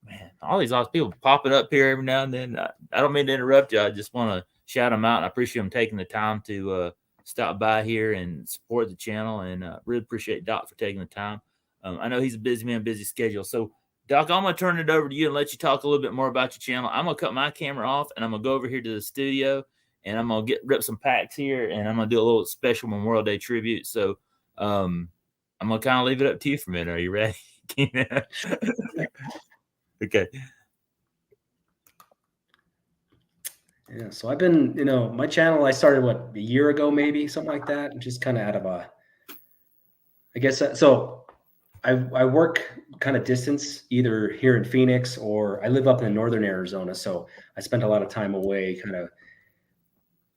S1: Man, all these awesome people popping up here every now and then. I don't mean to interrupt you. I just want to shout them out. And I appreciate them taking the time to stop by here and support the channel. And really appreciate Doc for taking the time. I know he's a busy man, busy schedule. So, Doc, I'm going to turn it over to you and let you talk a little bit more about your channel. I'm going to cut my camera off and I'm going to go over here to the studio and I'm going to rip some packs here and I'm going to do a little special Memorial Day tribute. So, I'm going to kind of leave it up to you for a minute. Are you ready? Okay.
S2: Yeah, so I've been, my channel, I started a year ago, maybe something like that, just kind of out of I guess, so I work kind of distance, either here in Phoenix or I live up in northern Arizona. So I spent a lot of time away kind of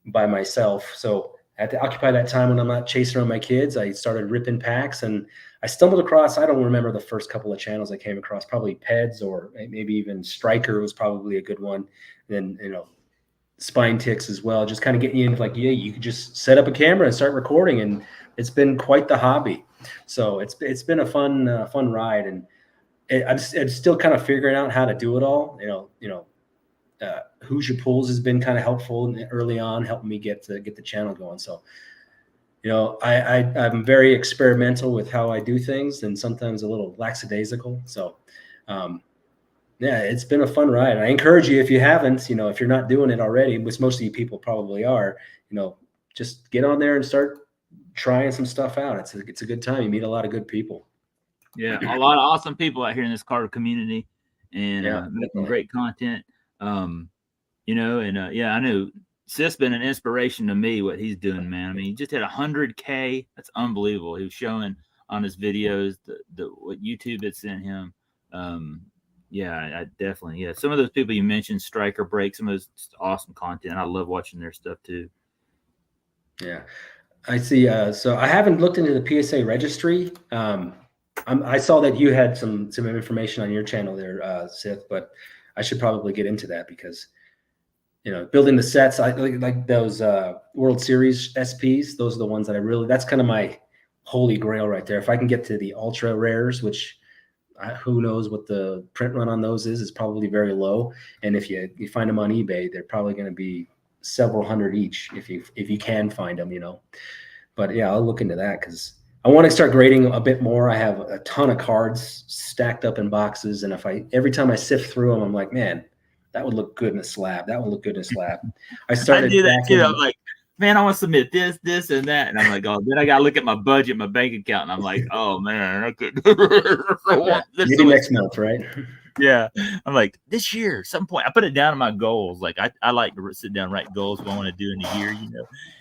S2: by myself. So I had to occupy that time when I'm not chasing around my kids. I started ripping packs and I stumbled across, I don't remember the first couple of channels I came across, probably Peds or maybe even Striker was probably a good one. And then, Spine Ticks as well, just kind of getting you into you could just set up a camera and start recording. And it's been quite the hobby. So it's been a fun ride. And I'm still kind of figuring out how to do it all. Who's Your Pools has been kind of helpful early on, helping me get the channel going. So, I'm very experimental with how I do things and sometimes a little lackadaisical. So, yeah, it's been a fun ride. I encourage you, if you haven't, if you're not doing it already, which most of you people probably are, just get on there and start trying some stuff out. It's a good time. You meet a lot of good people.
S1: Yeah, a lot of awesome people out here in this Carter community and making great content. Yeah, I know Sith's been an inspiration to me, what he's doing, man. I mean, he just hit 100K. That's unbelievable. He was showing on his videos what YouTube had sent him. Yeah, I definitely. Yeah, some of those people you mentioned, Striker Break, some of those awesome content. I love watching their stuff too.
S2: Yeah, I see. So I haven't looked into the PSA registry. I saw that you had some information on your channel there, Sith, but I should probably get into that because, building the sets, I like those World Series SPs. Those are the ones that that's kind of my holy grail right there. If I can get to the ultra rares, which who knows what the print run on those is, it's probably very low. And if you find them on eBay, they're probably going to be several hundred each if you can find them, But yeah, I'll look into that because I want to start grading a bit more. I have a ton of cards stacked up in boxes, and every time I sift through them, I'm like, man, that would look good in a slab. That would look good in a slab. I started.
S1: I do that too. I'm like, man, I want to submit this, and that, and I'm like, oh, then I gotta look at my budget, my bank account, and I'm like, oh man, I could.
S2: Maybe next month, right?
S1: Yeah, I'm like, this year, some point, I put it down in my goals. Like I like to sit down and write goals what I want to do in a year, And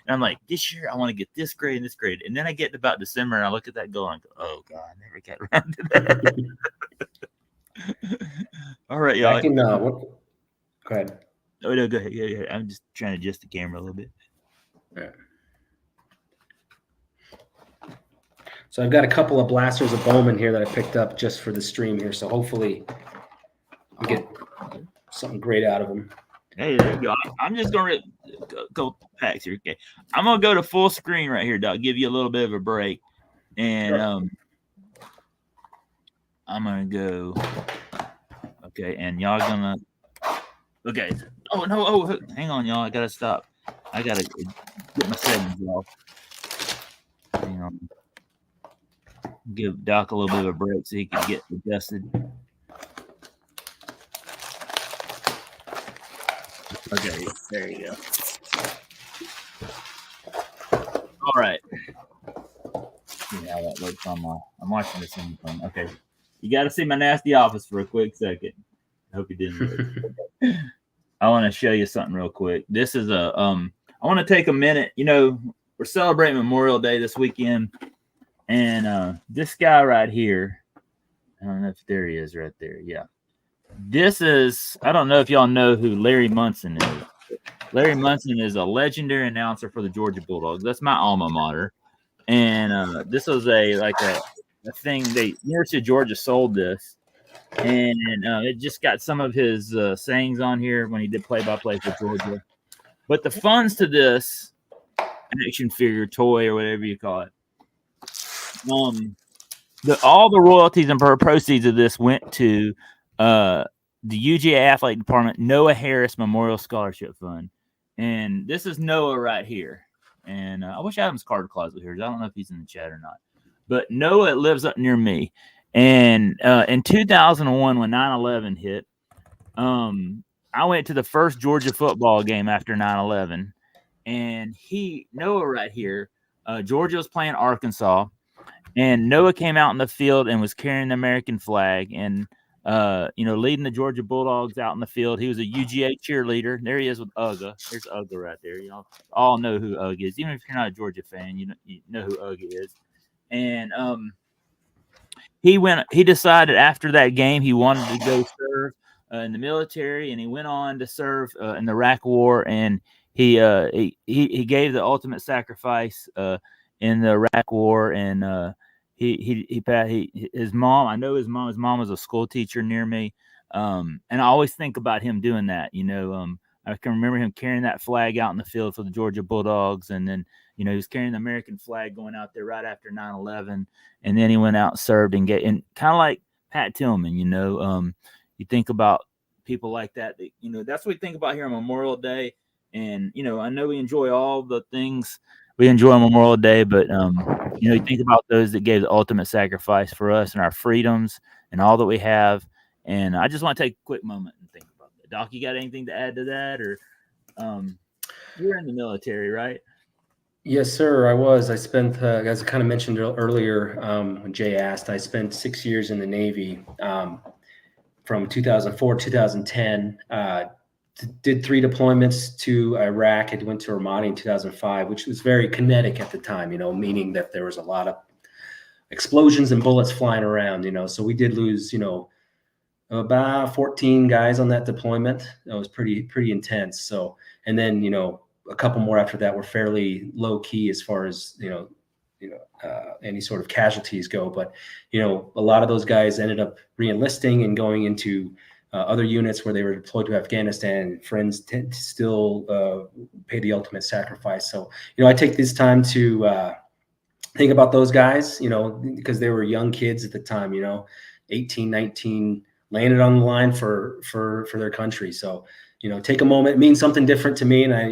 S1: I'm like, this year I want to get this grade and this grade, and then I get to about December and I look at that goal and I go, oh god, I never got around to that. All right, y'all.
S2: Go ahead.
S1: Oh no, go ahead. Yeah. I'm just trying to adjust the camera a little bit.
S2: Yeah. So I've got a couple of blasters of Bowman here that I picked up just for the stream here. So hopefully we get something great out of them.
S1: Hey, there you go. I'm just going to go packs here. Okay. I'm going to go to full screen right here, Doc. Give you a little bit of a break. And sure. I'm going to go. Okay. And y'all going to. Okay. Oh, no. Oh, hang on, y'all. I got to stop. I got to get my settings off. Hang on. Give Doc a little bit of a break so he can get adjusted. Okay, there you go. All right. See how that looks on my. I'm watching this on the phone. Okay, you got to see my nasty office for a quick second. I hope you didn't. I want to show you something real quick. This is a. I want to take a minute. We're celebrating Memorial Day this weekend. And this guy right here, don't know if there he is right there. Yeah. This is, I don't know if y'all know who Larry Munson is. Larry Munson is a legendary announcer for the Georgia Bulldogs. That's my alma mater. And this was a thing. University of Georgia sold this, and it just got some of his sayings on here when he did play-by-play for Georgia. But the funds to this action figure, toy, or whatever you call it, all the royalties and proceeds of this went to the UGA Athletic Department Noah Harris Memorial Scholarship Fund, and this is Noah right here. And I wish Adam's card closet was here. I don't know if he's in the chat or not, but Noah lives up near me. And in 2001, when 9/11 hit, I went to the first Georgia football game after 9/11, and Noah right here, Georgia was playing Arkansas, and Noah came out in the field and was carrying the American flag and leading the Georgia Bulldogs out in the field. He was a UGA cheerleader. There he is with Uga. There's Uga right there. Y'all all know who Uga is. Even if you're not a Georgia fan, you know who Uga is. And he decided after that game he wanted to go serve in the military, and he went on to serve in the Iraq War, and he gave the ultimate sacrifice in the Iraq War, and his mom, I know his mom was a school teacher near me, and I always think about him doing that. I can remember him carrying that flag out in the field for the Georgia Bulldogs, and then he was carrying the American flag going out there right after 9/11, and then he went out and served and kind of like Pat Tillman. You think about people like that. That's what we think about here on Memorial Day, and I know we enjoy all the things we enjoy on Memorial Day, but you think about those that gave the ultimate sacrifice for us and our freedoms and all that we have. And I just want to take a quick moment and think about that. Doc, you got anything to add to that? Or you're in the military, right?
S2: Yes, sir. I was. I spent, as I kind of mentioned earlier when Jay asked, I spent 6 years in the Navy from 2004 to 2010. Did 3 deployments to Iraq. It went to Ramadi in 2005, which was very kinetic at the time, meaning that there was a lot of explosions and bullets flying around, So we did lose, about 14 guys on that deployment. That was pretty intense. So, and then, a couple more after that were fairly low key as far as, any sort of casualties go. But, a lot of those guys ended up re-enlisting and going into other units where they were deployed to Afghanistan. Friends tend to still pay the ultimate sacrifice. So, I take this time to think about those guys, because they were young kids at the time, 18, 19, landed on the line for their country. So, take a moment. It means something different to me, and I,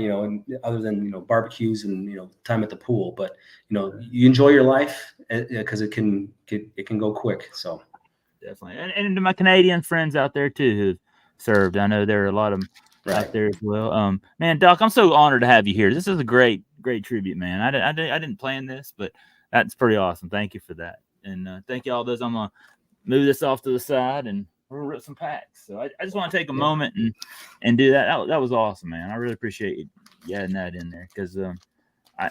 S2: other than barbecues and time at the pool. But you enjoy your life because it can go quick. So.
S1: Definitely. And to my Canadian friends out there too who've served. I know there are a lot of them out there as well. Man, Doc, I'm so honored to have you here. This is a great tribute, man. I didn't plan this, but that's pretty awesome. Thank you for that. And thank you all those. I'm gonna move this off to the side and we'll rip some packs. So I just want to take a moment and do that. That was awesome, man. I really appreciate you adding that in there because I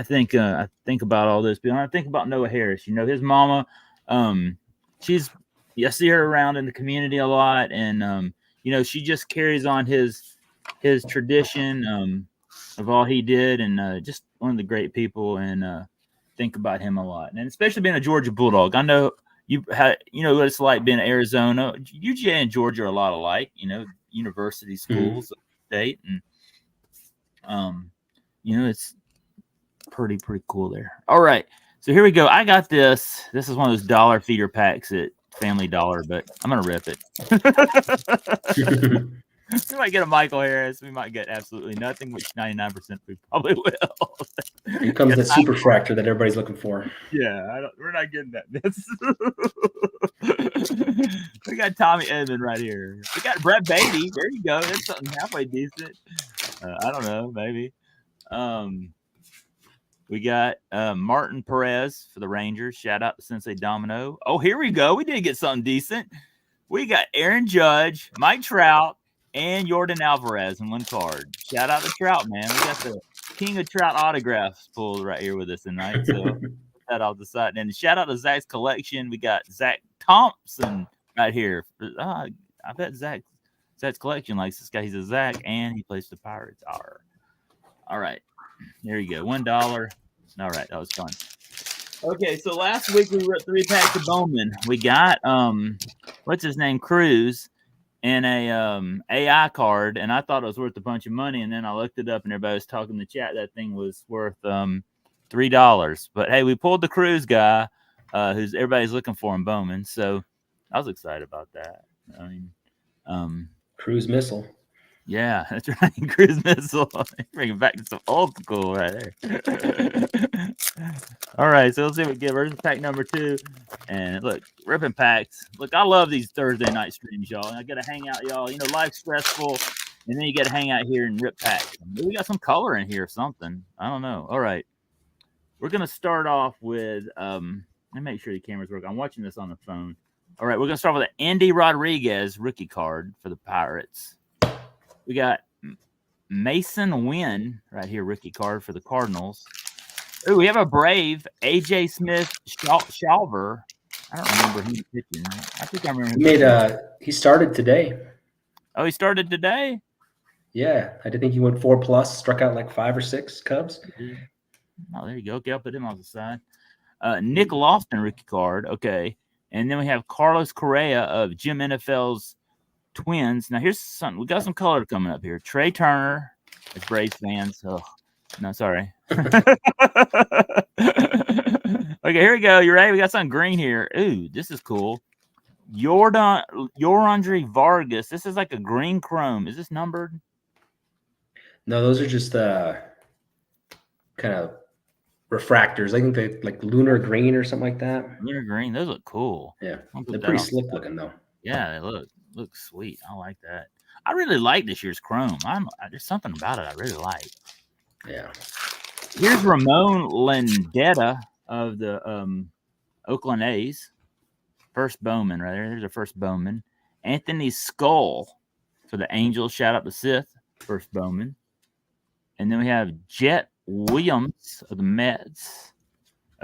S1: think about all this. I think about Noah Harris. His mama. I see her around in the community a lot, and she just carries on his tradition of all he did, and just one of the great people, and think about him a lot, and especially being a Georgia Bulldog. I know what it's like being in Arizona. UGA and Georgia are a lot alike, university schools, state, and it's pretty cool there. All right. So here we go. I got this. This is one of those dollar feeder packs at Family Dollar, but I'm going to rip it. We might get a Michael Harris. We might get absolutely nothing, which 99% we probably will.
S2: Here comes the super fractor that everybody's looking for.
S1: Yeah, we're not getting that. We got Tommy Edmond right here. We got Brett Beatty. There you go. That's something halfway decent. I don't know, maybe. We got Martin Perez for the Rangers. Shout out to Sensei Domino. Oh, here we go. We did get something decent. We got Aaron Judge, Mike Trout, and Jordan Alvarez in one card. Shout out to Trout, man. We got the King of Trout autographs pulled right here with us tonight. So that off the side. And shout out to Zach's collection. We got Zach Thompson right here. I bet Zach's collection likes this guy. He's a Zach, and he plays the Pirates. All right. There you go. $1. All right, that was fun. Okay, so last week we were at 3 packs of Bowman. We got what's his name, Cruz, and a AI card, and I thought it was worth a bunch of money, and then I looked it up, and everybody was talking in the chat that thing was worth $3. But hey, we pulled the Cruz guy, who's everybody's looking for in Bowman, so I was excited about that. I mean,
S2: Cruise missile.
S1: Yeah, that's right. Cruise missile. Bring it back to some old school right there. All right, so let's see what we get. Where's pack number 2? And look, ripping packs. Look, I love these Thursday night streams, y'all. I got to hang out, y'all. You know, life's stressful, and then you got to hang out here and rip packs. Maybe we got some color in here or something. I don't know. All right, we're gonna start off with. Let me make sure the cameras work. I'm watching this on the phone. All right, we're gonna start with an Andy Rodriguez rookie card for the Pirates. We got Mason Wynn right here, rookie card for the Cardinals. Oh, we have a Brave, AJ Smith Shalver. I don't remember who pitching. I think I remember.
S2: He started today.
S1: Oh, he started today?
S2: Yeah, I did think he went 4+, struck out like 5 or 6 Cubs.
S1: Oh, there you go. Okay, I'll put him on the side. Nick Lofton rookie card. Okay. And then we have Carlos Correa of Jim NFL's Twins. Now, here's something. We got some color coming up here. Trey Turner, as Braves fans. Oh, no, sorry. Okay, here we go. You ready? We got something green here. Ooh, this is cool. Yorandre Vargas. This is like a green chrome. Is this numbered?
S2: No, those are just kind of refractors. I think they like lunar green or something like that.
S1: Lunar green. Those look cool.
S2: Yeah, they're pretty slick looking though.
S1: Yeah, they look sweet. I like that. I really like this year's chrome. There's something about it I really like.
S2: Yeah.
S1: Here's Ramon Landetta of the Oakland A's. First Bowman right there. There's a first Bowman. Anthony Skull for the Angels. Shout out to Sith. First Bowman. And then we have Jet Williams of the Mets.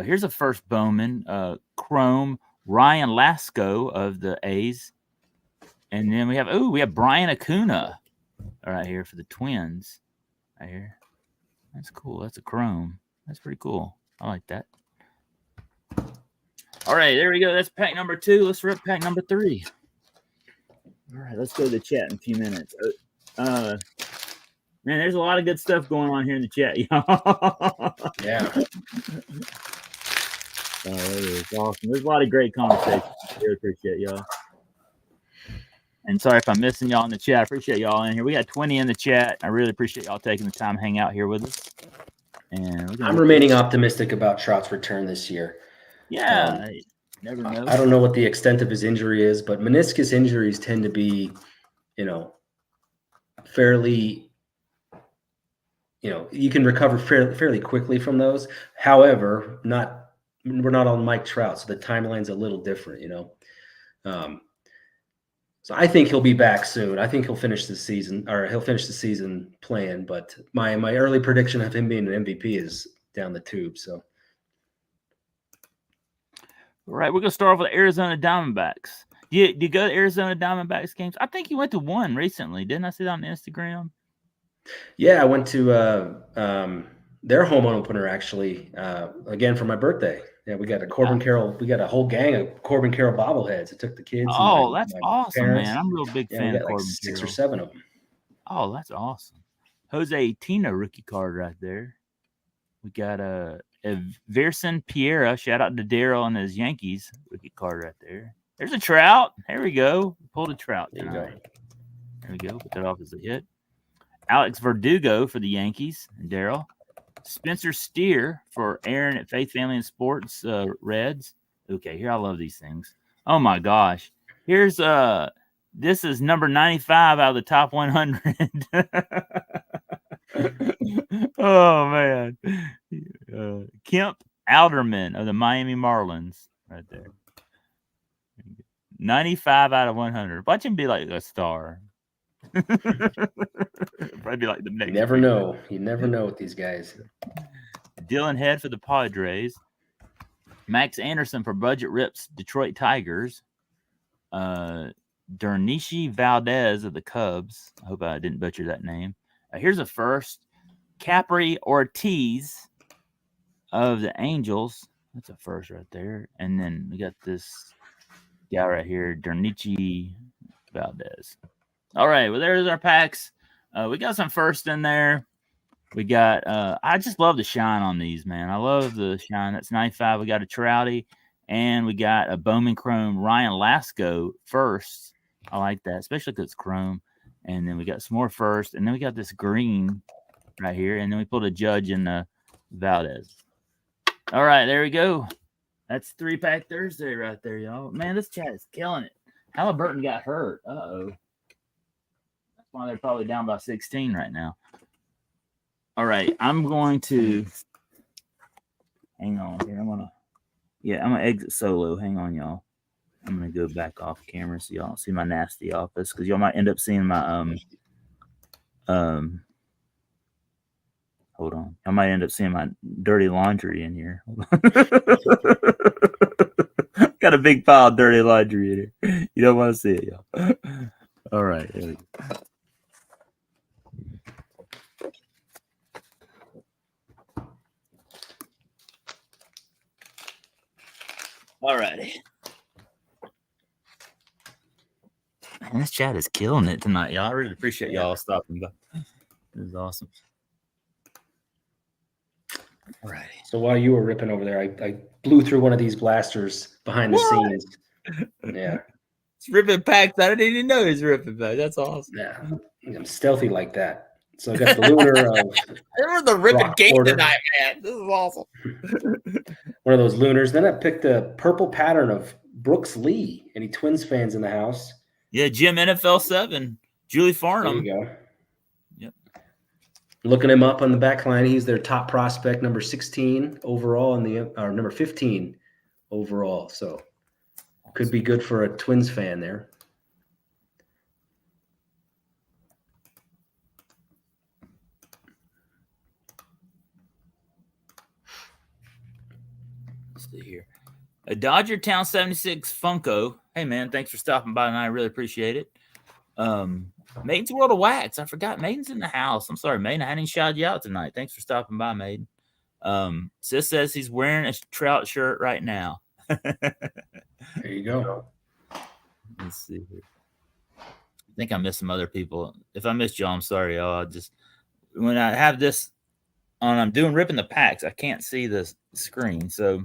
S1: Here's a first Bowman. Chrome. Ryan Lasco of the A's. And then we have Brian Acuna right here for the Twins. Right here. That's cool. That's a chrome. That's pretty cool. I like that. All right, there we go. That's pack number 2. Let's rip pack number 3. All right, let's go to the chat in a few minutes. Man, there's a lot of good stuff going on here in the chat, y'all.
S2: Yeah.
S1: Oh, that is awesome. There's a lot of great conversations. I really appreciate y'all. And sorry if I'm missing y'all in the chat. I appreciate y'all in here. We got 20 in the chat. I really appreciate y'all taking the time to hang out here with us. And
S2: I'm remaining optimistic about Trout's return this year.
S1: Yeah, never know.
S2: I don't know what the extent of his injury is, but meniscus injuries tend to be, fairly, you can recover fairly quickly from those. However, we're not on Mike Trout, so the timeline's a little different, So I think he'll be back soon. I think he'll finish the season playing. But my early prediction of him being an MVP is down the tube. So,
S1: all right, we're gonna start off with the Arizona Diamondbacks. Do you go to Arizona Diamondbacks games? I think you went to one recently. Didn't I see that on Instagram?
S2: Yeah, I went to their home opener actually again for my birthday. Yeah, we got a Corbin Carroll. We got a whole gang of Corbin Carroll bobbleheads. I took the kids.
S1: Oh, that's awesome, parents. Man! I'm a real big fan of Corbin
S2: Carroll. 6 or 7 of them.
S1: Oh, that's awesome. Jose Tino rookie card right there. We got a Verson Piera. Shout out to Daryl and his Yankees rookie card right there. There's a Trout. There we go. Pulled a Trout tonight. There we go. Put that off as a hit. Alex Verdugo for the Yankees and Daryl. Spencer Steer for Aaron at Faith Family and Sports Reds. Okay, here I love these things. Oh my gosh. Here's this is number 95 out of the top 100. Oh man. Kemp Alderman of the Miami Marlins right there. 95 out of 100. Watch him be like a star. Probably be like the next.
S2: You never know. You never know with these guys.
S1: Dylan Head for the Padres. Max Anderson for Budget Rips, Detroit Tigers. Dernishi Valdez of the Cubs. I hope I didn't butcher that name. Here's a first. Capri Ortiz of the Angels. That's a first right there. And then we got this guy right here, Dernishi Valdez. All right, well, there's our packs. We got some first in there. We got, I just love the shine on these, man. I love the shine. That's 95. We got a Trouty, and we got a Bowman Chrome Ryan Lasco first. I like that, especially because it's chrome. And then we got some more first, and then we got this green right here, and then we pulled a Judge in the Valdez. All right, there we go. That's 3-pack Thursday right there, y'all. Man, this chat is killing it. Halliburton got hurt. Uh-oh. That's why they're probably down by 16 right now. All right, I'm going to hang on here. I'm gonna exit solo. Hang on, y'all. I'm gonna go back off camera so y'all see my nasty office because y'all might end up seeing my hold on. I might end up seeing my dirty laundry in here. Got a big pile of dirty laundry in here. You don't want to see it, y'all. All right, there we go. All righty. Man, this chat is killing it tonight, y'all. I really appreciate y'all stopping by. This is awesome. All righty.
S2: So while you were ripping over there, I blew through one of these blasters behind the scenes. Yeah.
S1: It's ripping packs. I didn't even know he was ripping packs. That's awesome.
S2: Yeah. I'm stealthy like that. So I got the Lunar of
S1: We're the ripping game tonight, man. This is awesome.
S2: One of those Lunars. Then I picked the purple pattern of Brooks Lee. Any Twins fans in the house?
S1: Yeah, Jim NFL 7. Julie Farnham.
S2: There you go.
S1: Yep.
S2: Looking him up on the back line, he's their top prospect, number 16 overall, or number 15 overall. So could be good for a Twins fan there.
S1: Let's see here. A Dodger Town 76 Funko. Hey, man, thanks for stopping by tonight. I really appreciate it. Maiden's World of Wax. I forgot Maiden's in the house. I'm sorry, Maiden. I hadn't shouted you out tonight. Thanks for stopping by, Maiden. Sis says he's wearing a Trout shirt right now.
S2: There you go.
S1: Let's see here. I think I missed some other people. If I missed y'all, I'm sorry, y'all. When I have this on, I'm ripping the packs. I can't see the screen. So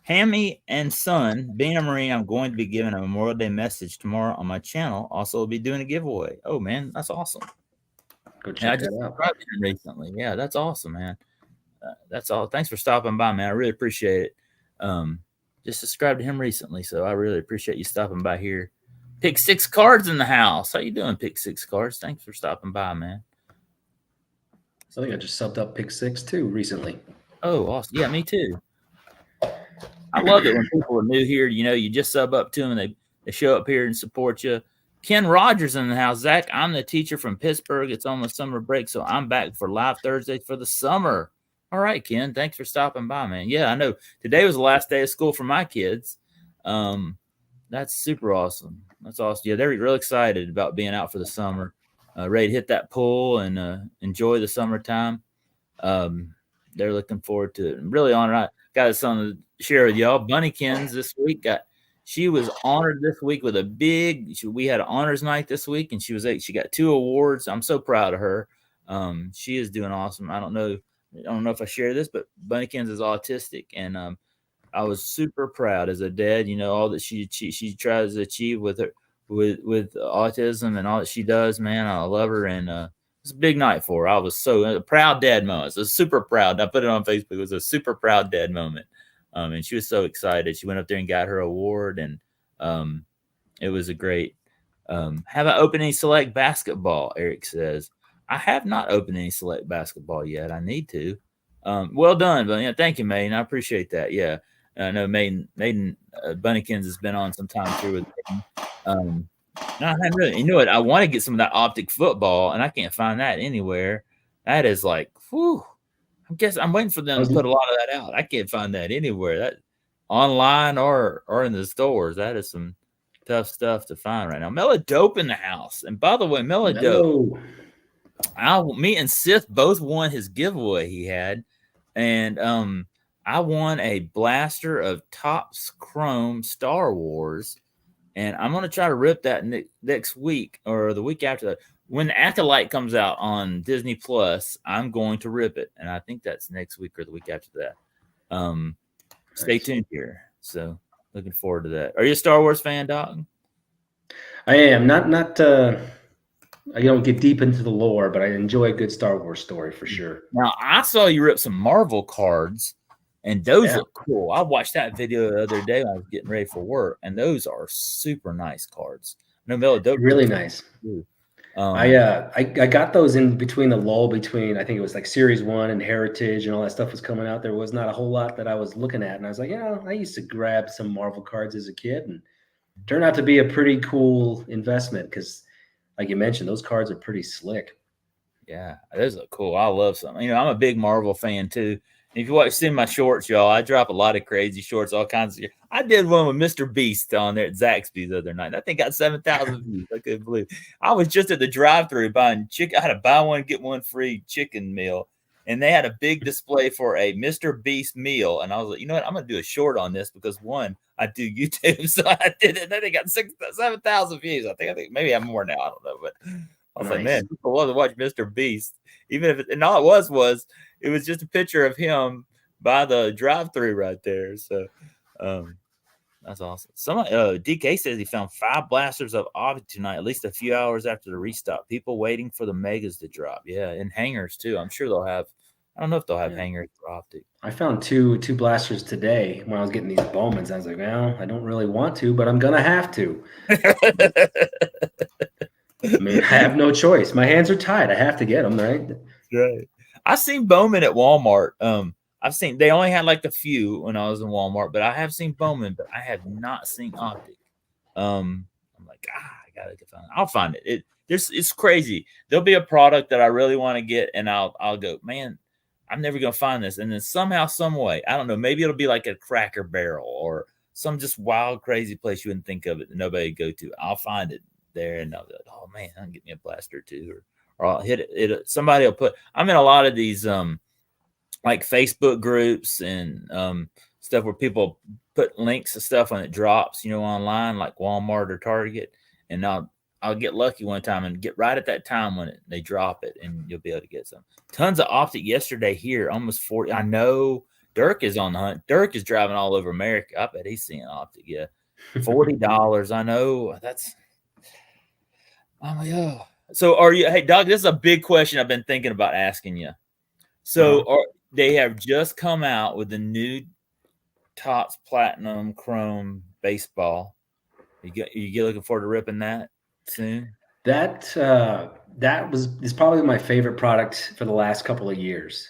S1: Hammy and Son, being a Marine, I'm going to be giving a Memorial Day message tomorrow on my channel. Also, will be doing a giveaway. Oh, man, that's awesome.
S2: Go check
S1: that out. I just subscribed to him recently. Yeah, that's awesome, man. That's all. Thanks for stopping by, man. I really appreciate it. Just subscribed to him recently, so I really appreciate you stopping by here. Pick 6 cards in the house. How you doing, Pick 6 cards? Thanks for stopping by, man.
S2: I think I just subbed up Pick 6 too recently.
S1: Oh, awesome. Yeah, me too. I love it when people are new here. You know, you just sub up to them and they show up here and support you. Ken Rogers in the house. Zach, I'm the teacher from Pittsburgh. It's almost summer break, so I'm back for live Thursday for the summer. All right, Ken. Thanks for stopping by, man. Yeah, I know. Today was the last day of school for my kids. That's super awesome. That's awesome. Yeah, they're real excited about being out for the summer. Ready to hit that pool and enjoy the summertime. They're looking forward to it. I'm really honored. I got something to share with y'all. Bunnykins this week she was honored this week with we had an honors night this week, and she got 2 awards. I'm so proud of her. She is doing awesome. I don't know if I share this, but Bunnykins is autistic, and I was super proud as a dad. You know, all that she tries to achieve with autism and all that she does. Man, I love her, and it's a big night for her. I was a proud dad moment. It was super proud. I put it on Facebook. It was a super proud dad moment. And she was so excited. She went up there and got her award, and it was a great. Have I opened any select basketball? Eric says. I have not opened any select basketball yet. I need to. Well done, but yeah, thank you, Maiden. I appreciate that. Yeah, I know Maiden Bunnykins has been on some time through with Maiden. No, I haven't really. You know what? I want to get some of that optic football, and I can't find that anywhere. That is like, whew. guess I'm waiting for them to put a lot of that out. I can't find that anywhere. That online or in the stores. That is some tough stuff to find right now. Mellow Dope in the house. And by the way, Mellow Dope, me and Sith both won his giveaway he had. And I won a blaster of Topps Chrome Star Wars. And I'm going to try to rip that next week or the week after that. When Acolyte comes out on Disney Plus, I'm going to rip it. And I think that's next week or the week after that. Stay tuned here. So looking forward to that. Are you a Star Wars fan, Doc?
S2: I am. Not I don't get deep into the lore, but I enjoy a good Star Wars story for sure.
S1: Now, I saw you rip some Marvel cards, and those look cool. I watched that video the other day when I was getting ready for work, and those are super nice cards. No,
S2: really nice. I got those in between the lull between, I think it was like Series 1 and Heritage and all that stuff was coming out. There was not a whole lot that I was looking at, and I was like, I used to grab some Marvel cards as a kid, and it turned out to be a pretty cool investment because, like you mentioned, those cards are pretty slick.
S1: Yeah, those look cool. I love some. I'm a big Marvel fan too. And if you see my shorts, y'all, I drop a lot of crazy shorts, all kinds of. I did one with Mr. Beast on there at Zaxby's the other night. That thing got 7,000 views. I couldn't believe it. I was just at the drive-thru buying chicken. I had a buy one get one free chicken meal, and they had a big display for a Mr. Beast meal. And I was like, you know what? I'm gonna do a short on this because one, I do YouTube, so I did it. And then they got 7,000 views. I think maybe I'm more now. I don't know, but. I was like, man, people love to watch Mr. Beast. Even if and all it was just a picture of him by the drive-thru right there. So that's awesome. DK says he found 5 blasters of Optic tonight, at least a few hours after the restock. People waiting for the megas to drop. Yeah, and hangers too. I'm sure they'll have. I don't know if they'll have hangers for Optic.
S2: I found two blasters today when I was getting these Bowmans. I was like, well, I don't really want to, but I'm gonna have to. I mean, I have no choice. My hands are tied. I have to get them, right?
S1: Right. I've seen Bowman at Walmart. I've seen they only had like a few when I was in Walmart, but I have seen Bowman, but I have not seen Optic. I'm like, I gotta find it. I'll find it. It's crazy. There'll be a product that I really want to get, and I'll go, man, I'm never gonna find this. And then somehow, some way, I don't know, maybe it'll be like a Cracker Barrel or some just wild, crazy place you wouldn't think of it that nobody would go to. I'll find it there, and I'll be like, oh man, I'll get me a blaster too, or I'll hit it. Somebody will put. I'm in a lot of these like Facebook groups and stuff where people put links to stuff when it drops, online, like Walmart or Target, and I'll get lucky one time and get right at that time when they drop it, and you'll be able to get some. Tons of Optic yesterday here, almost 40. I know Dirk is on the hunt. Dirk is driving all over America. I bet he's seeing Optic. Yeah, $40. I know that's. I'm like, oh. So are you? Hey, Doug, this is a big question I've been thinking about asking you. So they have just come out with the new Topps Platinum Chrome baseball. You get looking forward to ripping that soon?
S2: That is probably my favorite product for the last couple of years.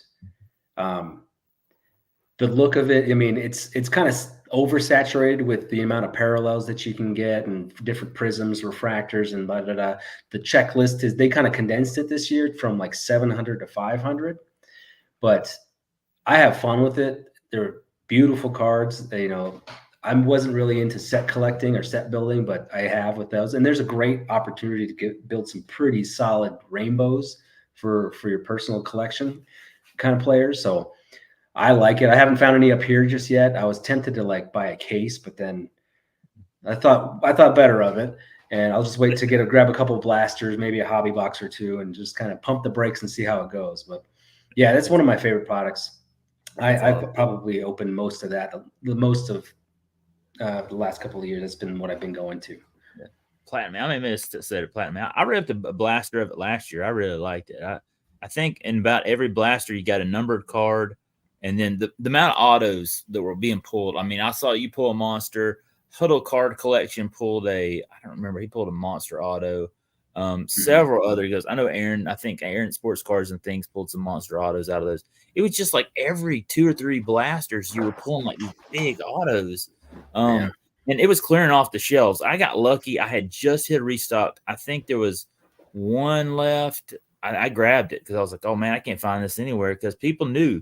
S2: The look of it, I mean, it's kind of oversaturated with the amount of parallels that you can get and different prisms, refractors, and blah, blah, blah. The checklist they kind of condensed it this year from like 700 to 500, but I have fun with it. They're beautiful cards. I wasn't really into set collecting or set building, but I have with those. And there's a great opportunity to build some pretty solid rainbows for your personal collection kind of players. So I like it. I haven't found any up here just yet. I was tempted to buy a case, but then I thought better of it. And I'll just wait to grab a couple of blasters, maybe a hobby box or two, and just kind of pump the brakes and see how it goes. But yeah, that's one of my favorite products. I probably opened most of that. Most of the last couple of years, that's been what I've been going to.
S1: Yeah. Platinum. I may have said it platinum. I ripped a blaster of it last year. I really liked it. I think in about every blaster, you got a numbered card. And then the amount of autos that were being pulled. I mean, I saw you pull a monster. Huddle Card Collection pulled I don't remember. He pulled a monster auto. Several other guys. I know Aaron. I think Aaron Sports Cards and Things pulled some monster autos out of those. It was just like every 2 or 3 blasters, you were pulling like these big autos. And it was clearing off the shelves. I got lucky. I had just hit restock. I think there was one left. I grabbed it because I was like, oh man, I can't find this anywhere, because people knew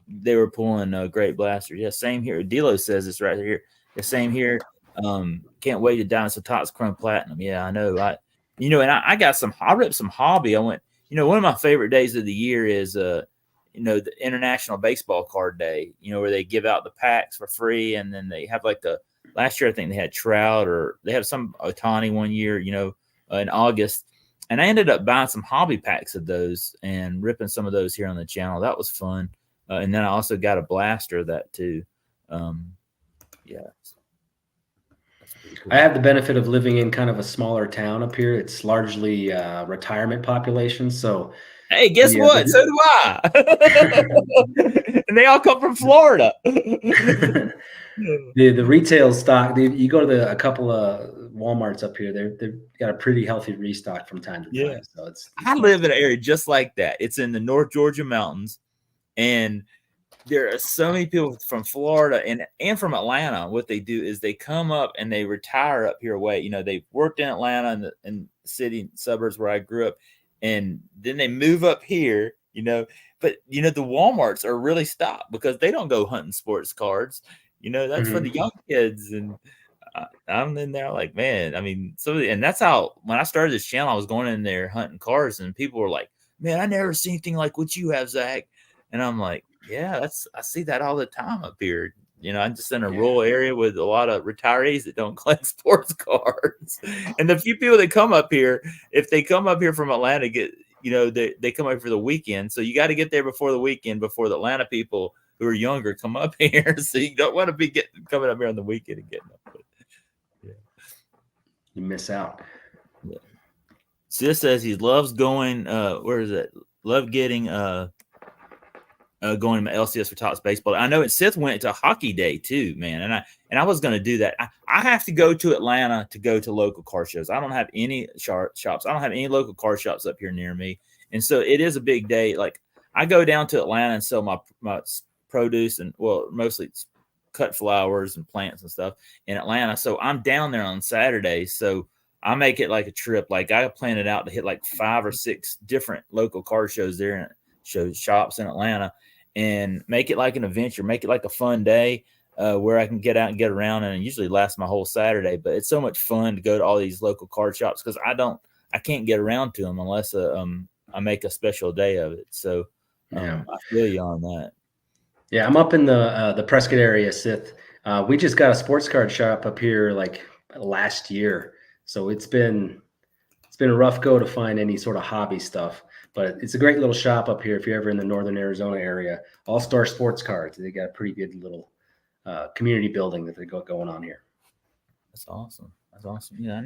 S1: they were pulling Great Blasters. Yeah, same here. Dilo says this right here. The same here. Can't wait to Dinosaur Tots Chrome Platinum. Yeah, I know. And I got I ripped some hobby. I went, one of my favorite days of the year is the International Baseball Card Day, where they give out the packs for free, and then they have like last year I think they had Trout, or they have some Otani one year, in August. And I ended up buying some hobby packs of those and ripping some of those here on the channel. That was fun. And then I also got a blaster of that too. Yeah.
S2: I have the benefit of living in kind of a smaller town up here. It's largely retirement population. So,
S1: hey, guess what? So do I. And they all come from Florida.
S2: the retail stock, you go to a couple of Walmarts up here, they've got a pretty healthy restock from time to time. So
S1: I live in an area just like that. It's in the North Georgia mountains, and there are so many people from Florida and from Atlanta. What they do is they come up and they retire up here away. They worked in Atlanta and the city suburbs where I grew up, and then they move up here, but the Walmarts are really stopped because they don't go hunting sports cards. That's for the young kids. And I'm in there like, man, I mean, and that's how, when I started this channel, I was going in there hunting cars, and people were like, man, I never seen anything like what you have, Zach. And I'm like, yeah, I see that all the time up here. I'm just in a rural area with a lot of retirees that don't collect sports cards. And the few people that come up here, if they come up here from Atlanta, they come up for the weekend. So you got to get there before the weekend, before the Atlanta people who are younger come up here. So you don't want to be coming up here on the weekend and getting up.
S2: You miss out.
S1: Yeah. Sis says he loves going. Where is it? Love getting going to LCS for Tots baseball. I know Sith went to Hockey Day too, man, and I was going to do that. I have to go to Atlanta to go to local car shows. I don't have any shops. I don't have any local car shops up here near me, and so it is a big day. Like, I go down to Atlanta and sell my produce, and mostly cut flowers and plants and stuff in Atlanta. So I'm down there on Saturday. So I make it like a trip. Like, I plan it out to hit like 5 or 6 different local car shows there and shops in Atlanta, and make it like an adventure, make it like a fun day where I can get out and get around, and it usually lasts my whole Saturday. But it's so much fun to go to all these local card shops, because I can't get around to them unless I make a special day of it. So I feel you on that.
S2: Yeah, I'm up in the Prescott area, Sith. We just got a sports card shop up here like last year, so it's been a rough go to find any sort of hobby stuff. But it's a great little shop up here if you're ever in the northern Arizona area. All-Star Sports Cards. They got a pretty good little community building that they got going on here.
S1: That's awesome. Yeah,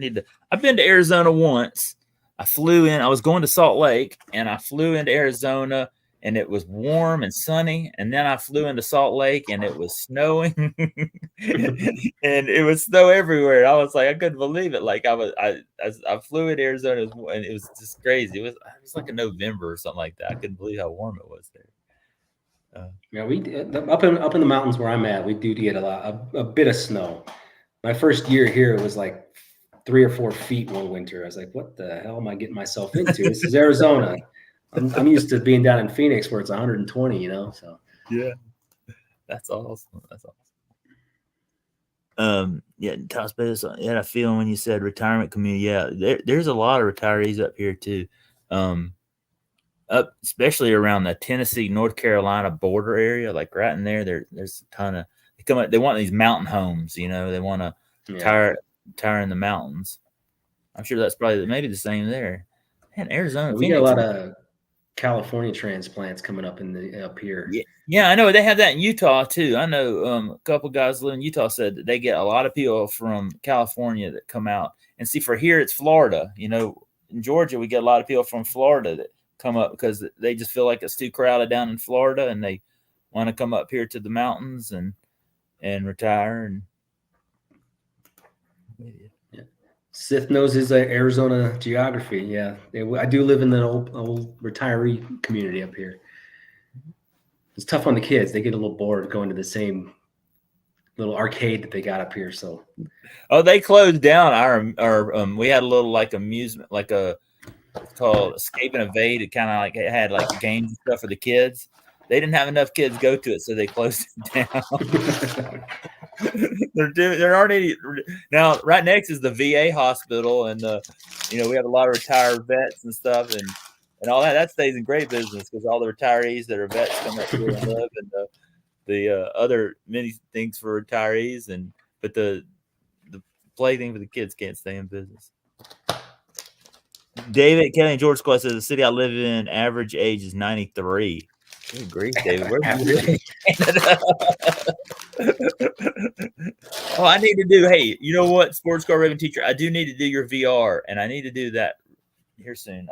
S1: I've been to Arizona once. I flew in. I was going to Salt Lake, and I flew into Arizona, and it was warm and sunny. And then I flew into Salt Lake, and it was snowing, and it was snow everywhere. I was like, I couldn't believe it. Like, I flew into Arizona, and it was just crazy. It was like a November or something like that. I couldn't believe how warm it was there.
S2: Yeah, we up in the mountains where I'm at, we do get a bit of snow. My first year here, it was like 3 or 4 feet one winter. I was like, what the hell am I getting myself into? This is Arizona. I'm used to being down in Phoenix where it's 120, so.
S1: Yeah. That's awesome. Yeah, Toss Bezos, I had a feeling when you said retirement community. Yeah, there's a lot of retirees up here too. Up especially around the Tennessee, North Carolina border area, like right in there, there's a ton of they want these mountain homes, they want to retire in the mountains. I'm sure that's probably maybe the same there. Man, Arizona,
S2: we got a lot of California transplants coming up up here.
S1: Yeah, I know they have that in Utah too. I know a couple guys who live in Utah said that they get a lot of people from California that come out. And see, for here it's Florida. In Georgia we get a lot of people from Florida that come up because they just feel like it's too crowded down in Florida, and they want to come up here to the mountains and retire. And
S2: Sith knows his Arizona geography. Yeah, I do live in the old retiree community up here. It's tough on the kids. They get a little bored going to the same little arcade that they got up here. So,
S1: they closed down our we had a little like amusement, like a It's called Escape and Evade. It kind of like it had like games and stuff for the kids. They didn't have enough kids go to it, so they closed it down. There aren't any now. Right next is the VA hospital, and we have a lot of retired vets and stuff, and all that. That stays in great business because all the retirees that are vets come up here and live, and the other many things for retirees, but the plaything for the kids can't stay in business. David, Kelly, and George Squad says the city I live in, average age is 93. Good grief, David. Where do you live in Canada? Oh, I need to do. Hey, you know what, Sports Car Ribbon Teacher? I do need to do your VR, and I need to do that here soon.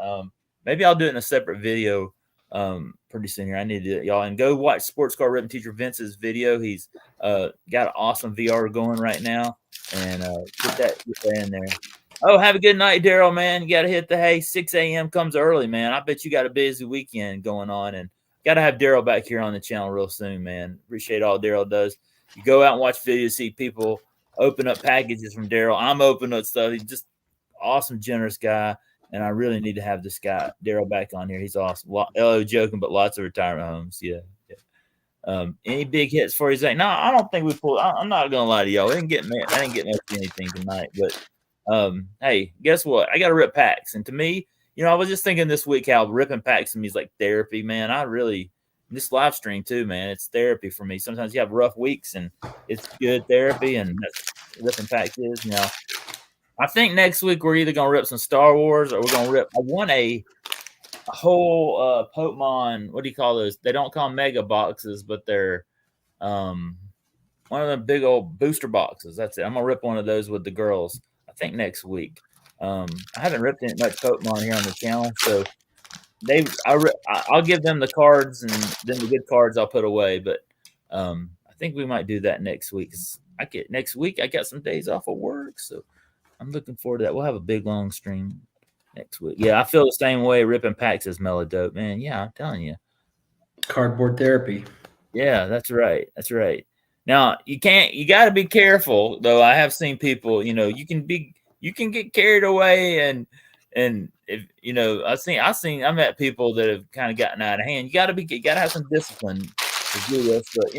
S1: Maybe I'll do it in a separate video pretty soon here. I need to do it, y'all. And go watch Sports Car Ribbon Teacher Vince's video. He's got an awesome VR going right now, and get that in there. Oh, have a good night, Daryl, man. You got to hit the hay. 6 a.m. comes early, man. I bet you got a busy weekend going on, and got to have Daryl back here on the channel real soon, man. Appreciate all Daryl does. You go out and watch videos, see people open up packages from Daryl. I'm opening up stuff. He's just awesome, generous guy, and I really need to have this guy, Daryl, back on here. He's awesome. LO joking, but lots of retirement homes. Yeah. Any big hits for you, Zach? No, I don't think we pulled. I'm not going to lie to y'all. I didn't get much of anything tonight, but hey, guess what? I got to rip packs. And to me, I was just thinking this week how ripping packs to me is like therapy, man. This live stream too, man, it's therapy for me. Sometimes you have rough weeks and it's good therapy, and that's what ripping packs is. I think next week we're either going to rip some Star Wars or we're going to rip. I want a whole Pokemon. What do you call those? They don't call them mega boxes, but they're one of the big old booster boxes. That's it. I'm going to rip one of those with the girls. I think next week. I haven't ripped much Pokemon here on the channel, so I'll give them the cards, and then the good cards I'll put away. But I think we might do that next week. Next week I got some days off of work, so I'm looking forward to that. We'll have a big long stream next week. Yeah, I feel the same way. Ripping packs is mellow dope, man. Yeah, I'm telling you.
S2: Cardboard therapy.
S1: Yeah, that's right. That's right. Now you got to be careful though. I have seen people, you can get carried away, and if I met people that have kind of gotten out of hand. You got to have some discipline to do this, but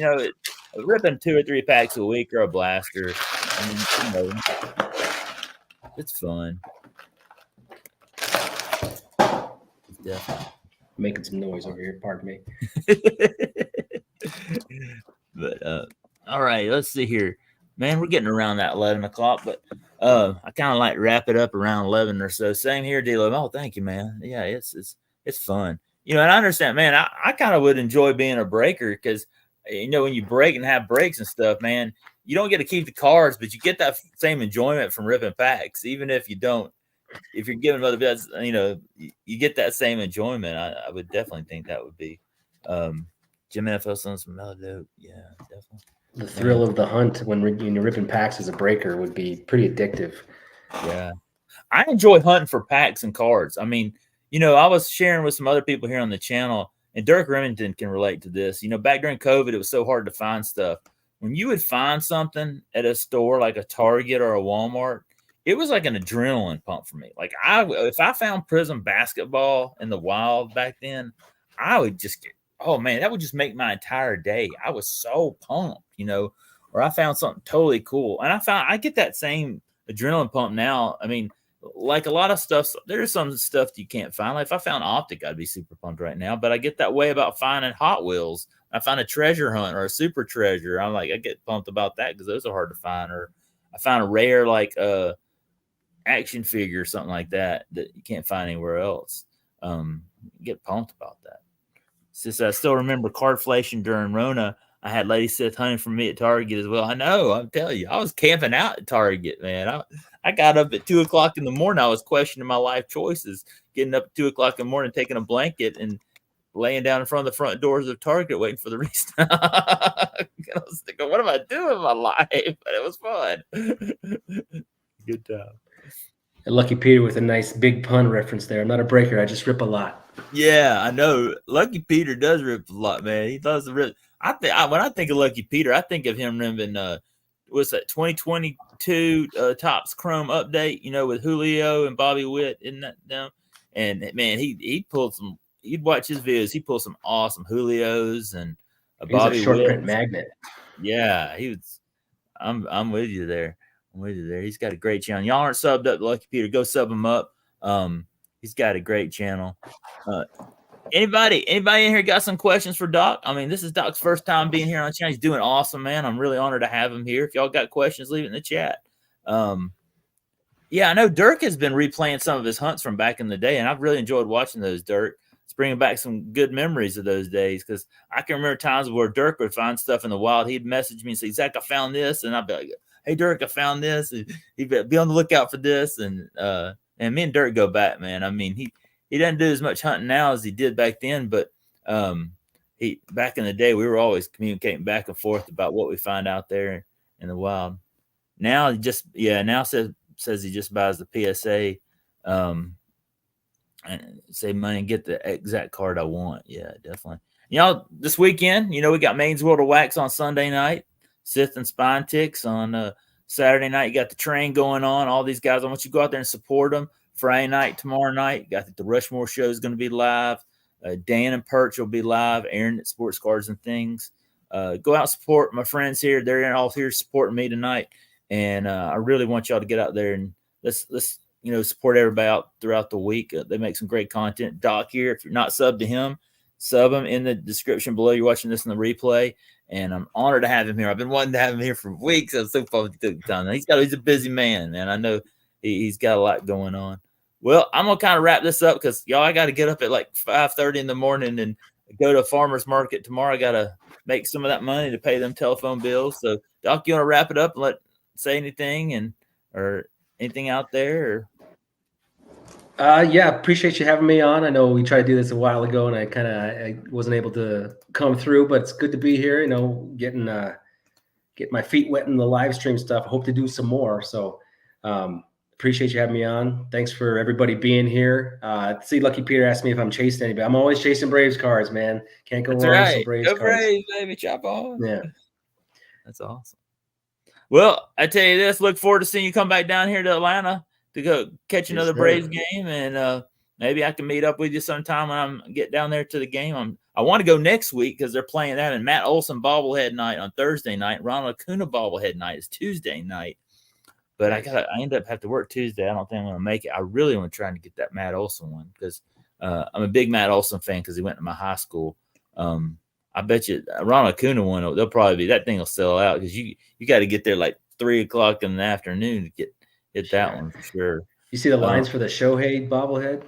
S1: ripping 2 or 3 packs a week or a blaster, it's fun. Definitely.
S2: Making some noise over here, pardon me.
S1: But all right, let's see here, man. We're getting around that 11 o'clock, but I kind of like wrap it up around 11 or so. Same here, D-Lo. Oh, thank you, man. Yeah, it's fun. And I understand, man. I kind of would enjoy being a breaker because when you break and have breaks and stuff, man, you don't get to keep the cards, but you get that same enjoyment from ripping packs, even if you don't. If you're giving other bets, you get that same enjoyment. I would definitely think that would be Jim NFL on some mellow. Yeah, definitely.
S2: The thrill of the hunt when you're ripping packs as a breaker would be pretty addictive.
S1: Yeah, I enjoy hunting for packs and cards. I mean, I was sharing with some other people here on the channel, and Dirk Remington can relate to this. Back during COVID, it was so hard to find stuff. When you would find something at a store like a Target or a Walmart, it was like an adrenaline pump for me. Like if I found Prism basketball in the wild back then, I would just oh man, that would just make my entire day. I was so pumped, or I found something totally cool. And I get that same adrenaline pump now. I mean, like a lot of stuff, there's some stuff you can't find. Like if I found Optic, I'd be super pumped right now. But I get that way about finding Hot Wheels. I find a treasure hunt or a super treasure. I get pumped about that because those are hard to find. Or I found a rare action figure or something like that you can't find anywhere else. Get pumped about that. Since I still remember cardflation during Rona, I had Lady Sith hunting for me at Target as well. I know, I'm telling you, I was camping out at Target, man. I got up at 2 o'clock in the morning. I was questioning my life choices, getting up at 2 o'clock in the morning, taking a blanket and laying down in front of the front doors of Target waiting for the restock. I was thinking, what am I doing with my life? But it was fun. Good time.
S2: Lucky Peter with a nice big pun reference there. I'm not a breaker. I just rip a lot.
S1: Yeah, I know. Lucky Peter does rip a lot, man. He does the rip. When I think of Lucky Peter, I think of him ripping what's that 2022 Topps Chrome update, with Julio and Bobby Witt, isn't that down? And man, he pulled some. You'd watch his videos. He pulled some awesome Julios and a
S2: He's a
S1: Bobby
S2: short print
S1: Witts.
S2: magnet.
S1: Yeah, he was. I'm with you there. I'm with you there. He's got a great channel. Y'all aren't subbed up to Lucky Peter. Go sub him up. He's got a great channel. Anybody in here got some questions for Doc? I mean, this is Doc's first time being here on the channel. He's doing awesome, man. I'm really honored to have him here. If y'all got questions, leave it in the chat. Yeah, I know Dirk has been replaying some of his hunts from back in the day, and I've really enjoyed watching those, Dirk. It's bringing back some good memories of those days, because I can remember times where Dirk would find stuff in the wild. He'd message me and say, Zach, I found this. And I'd be like, hey, Dirk, I found this. And he'd be on the lookout for this. And me and Dirk go back, man. I mean, he doesn't do as much hunting now as he did back then, but he back in the day, we were always communicating back and forth about what we find out there in the wild. Now now says he just buys the PSA and save money and get the exact card I want. Yeah, definitely. Y'all, this weekend, we got Maine's World of Wax on Sunday night, Sith and Spine Ticks on Saturday night. You got the train going on. All these guys, I want you to go out there and support them. Friday night, tomorrow night, got the Rushmore show is going to be live. Dan and Perch will be live. Aaron at Sports Cards and Things. Go out and support my friends here. They're all here supporting me tonight. And I really want y'all to get out there and let's support everybody out throughout the week. They make some great content. Doc here, if you're not subbed to him, sub him in the description below. You're watching this in the replay, and I'm honored to have him here. I've been wanting to have him here for weeks. I'm so pumped he took the time. He's a busy man, and I know he's got a lot going on. Well, I'm gonna kind of wrap this up because y'all, I got to get up at like 5:30 in the morning and go to a farmer's market tomorrow. I got to make some of that money to pay them telephone bills. So, Doc, you want to wrap it up and say anything or anything out there?
S2: Yeah, appreciate you having me on. I know we tried to do this a while ago, and I wasn't able to come through, but it's good to be here. Getting my feet wet in the live stream stuff. I hope to do some more. So appreciate you having me on. Thanks for everybody being here. See, Lucky Peter asked me if I'm chasing anybody. I'm always chasing Braves cards, man. Can't go wrong with some Braves cards.
S1: Braves, baby, chop on.
S2: Yeah,
S1: that's awesome. Well, I tell you this, look forward to seeing you come back down here to Atlanta to go catch another Braves game. And maybe I can meet up with you sometime when I get down there to the game. I want to go next week because they're playing that in Matt Olson bobblehead night on Thursday night. Ronald Acuna bobblehead night is Tuesday night. But I end up have to work Tuesday. I don't think I'm going to make it. I really want to try and get that Matt Olson one because I'm a big Matt Olson fan because he went to my high school. I bet you Ronald Acuna one, they'll probably be, that thing will sell out because you got to get there like 3:00 in the afternoon to hit that one for sure.
S2: You see the lines for the Shohei bobblehead?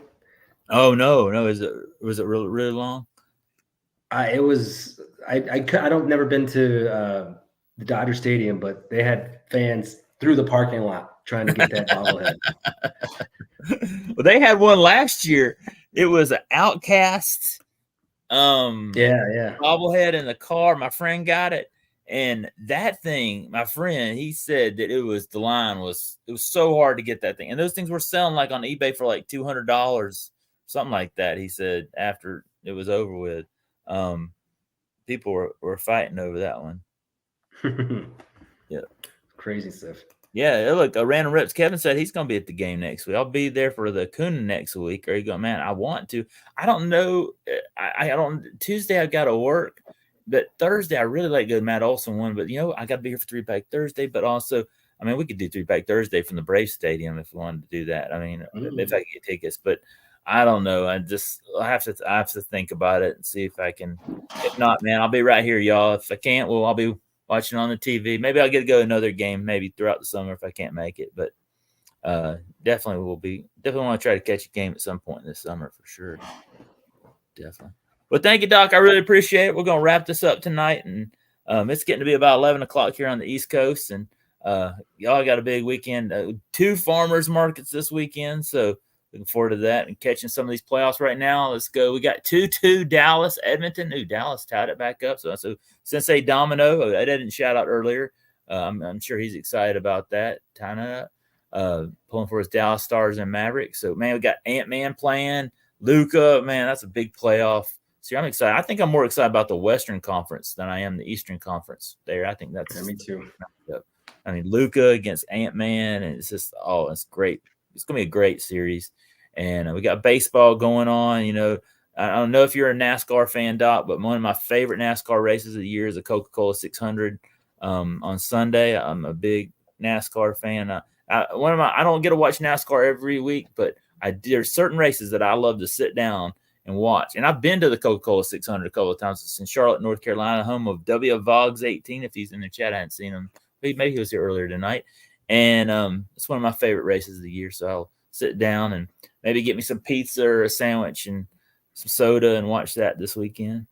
S1: Oh no! Was it really, really long?
S2: It was. I don't never been to the Dodger Stadium, but they had fans through the parking lot trying to get that bobblehead.
S1: Well, they had one last year. It was an Outcast. Bobblehead in the car. My friend got it, and that thing, my friend, he said that it was so hard to get that thing, and those things were selling like on eBay for like $200, something like that. He said after it was over with, people were fighting over that one. Yeah,
S2: crazy stuff.
S1: Yeah, look, Random Rips. Kevin said he's going to be at the game next week. I'll be there for the Kuna next week. Or you go, man, I want to. I don't know. I don't. Tuesday I've got to work, but Thursday I really like to go to Matt Olson one. But I got to be here for 3-Pack Thursday. But also, I mean, we could do 3-Pack Thursday from the Braves Stadium if we wanted to do that. I mean, if I could get tickets, but I don't know. I have to think about it and see if I can. If not, man, I'll be right here, y'all. If I can't, well, I'll be watching on the TV. Maybe I'll get to go to another game maybe throughout the summer if I can't make it. But definitely want to try to catch a game at some point this summer for sure. Definitely. Well, thank you, Doc. I really appreciate it. We're going to wrap this up tonight. And it's getting to be about 11 o'clock here on the East Coast. And y'all got a big weekend. 2 farmers markets this weekend. So looking forward to that and catching some of these playoffs right now. Let's go. We got 2-2 Dallas, Edmonton. Dallas tied it back up. So Sensei Domino, I didn't shout out earlier. I'm sure he's excited about that. Tying it up, pulling for his Dallas Stars and Mavericks. So, man, we got Ant-Man playing. Luka, man, that's a big playoff. So I'm excited. I think I'm more excited about the Western Conference than I am the Eastern Conference there. I think that's
S2: me too.
S1: I mean, Luka against Ant-Man, and it's just, it's great. It's going to be a great series. And we got baseball going on. You know, I don't know if you're a NASCAR fan, Doc, but one of my favorite NASCAR races of the year is the Coca-Cola 600 on Sunday. I'm a big NASCAR fan. I don't get to watch NASCAR every week, but there's certain races that I love to sit down and watch. And I've been to the Coca-Cola 600 a couple of times. It's in Charlotte, North Carolina, home of W. Vogs 18. If he's in the chat, I hadn't seen him. Maybe he was here earlier tonight. And it's one of my favorite races of the year. So I'll sit down and maybe get me some pizza or a sandwich and some soda and watch that this weekend.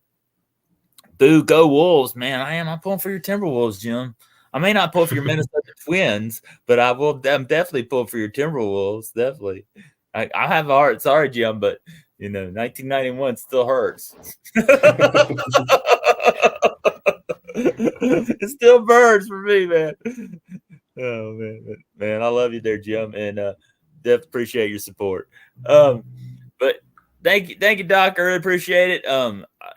S1: Boo, go Wolves, man. I'm pulling for your Timberwolves, Jim. I may not pull for your Minnesota Twins, but I'm definitely pulling for your Timberwolves. Definitely. I have a heart. Sorry, Jim, but 1991 still hurts. It still burns for me, man. Oh man, I love you there, Jim, and definitely appreciate your support. But thank you, Doc. I really appreciate it.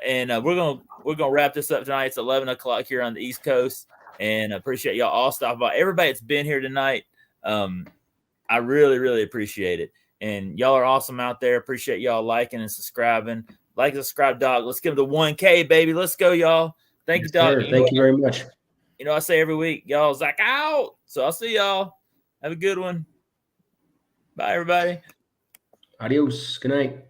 S1: And we're gonna wrap this up tonight. It's 11 o'clock here on the East Coast, and I appreciate y'all all stopping by. Everybody that's been here tonight, I really, really appreciate it. And y'all are awesome out there. Appreciate y'all liking and subscribing. Like and subscribe, Doc. Let's give them the 1K, baby. Let's go, y'all. Thank you, Doc.
S2: Thank you very much.
S1: I say every week, y'all, Zach out. So I'll see y'all. Have a good one. Bye, everybody.
S2: Adios. Good night.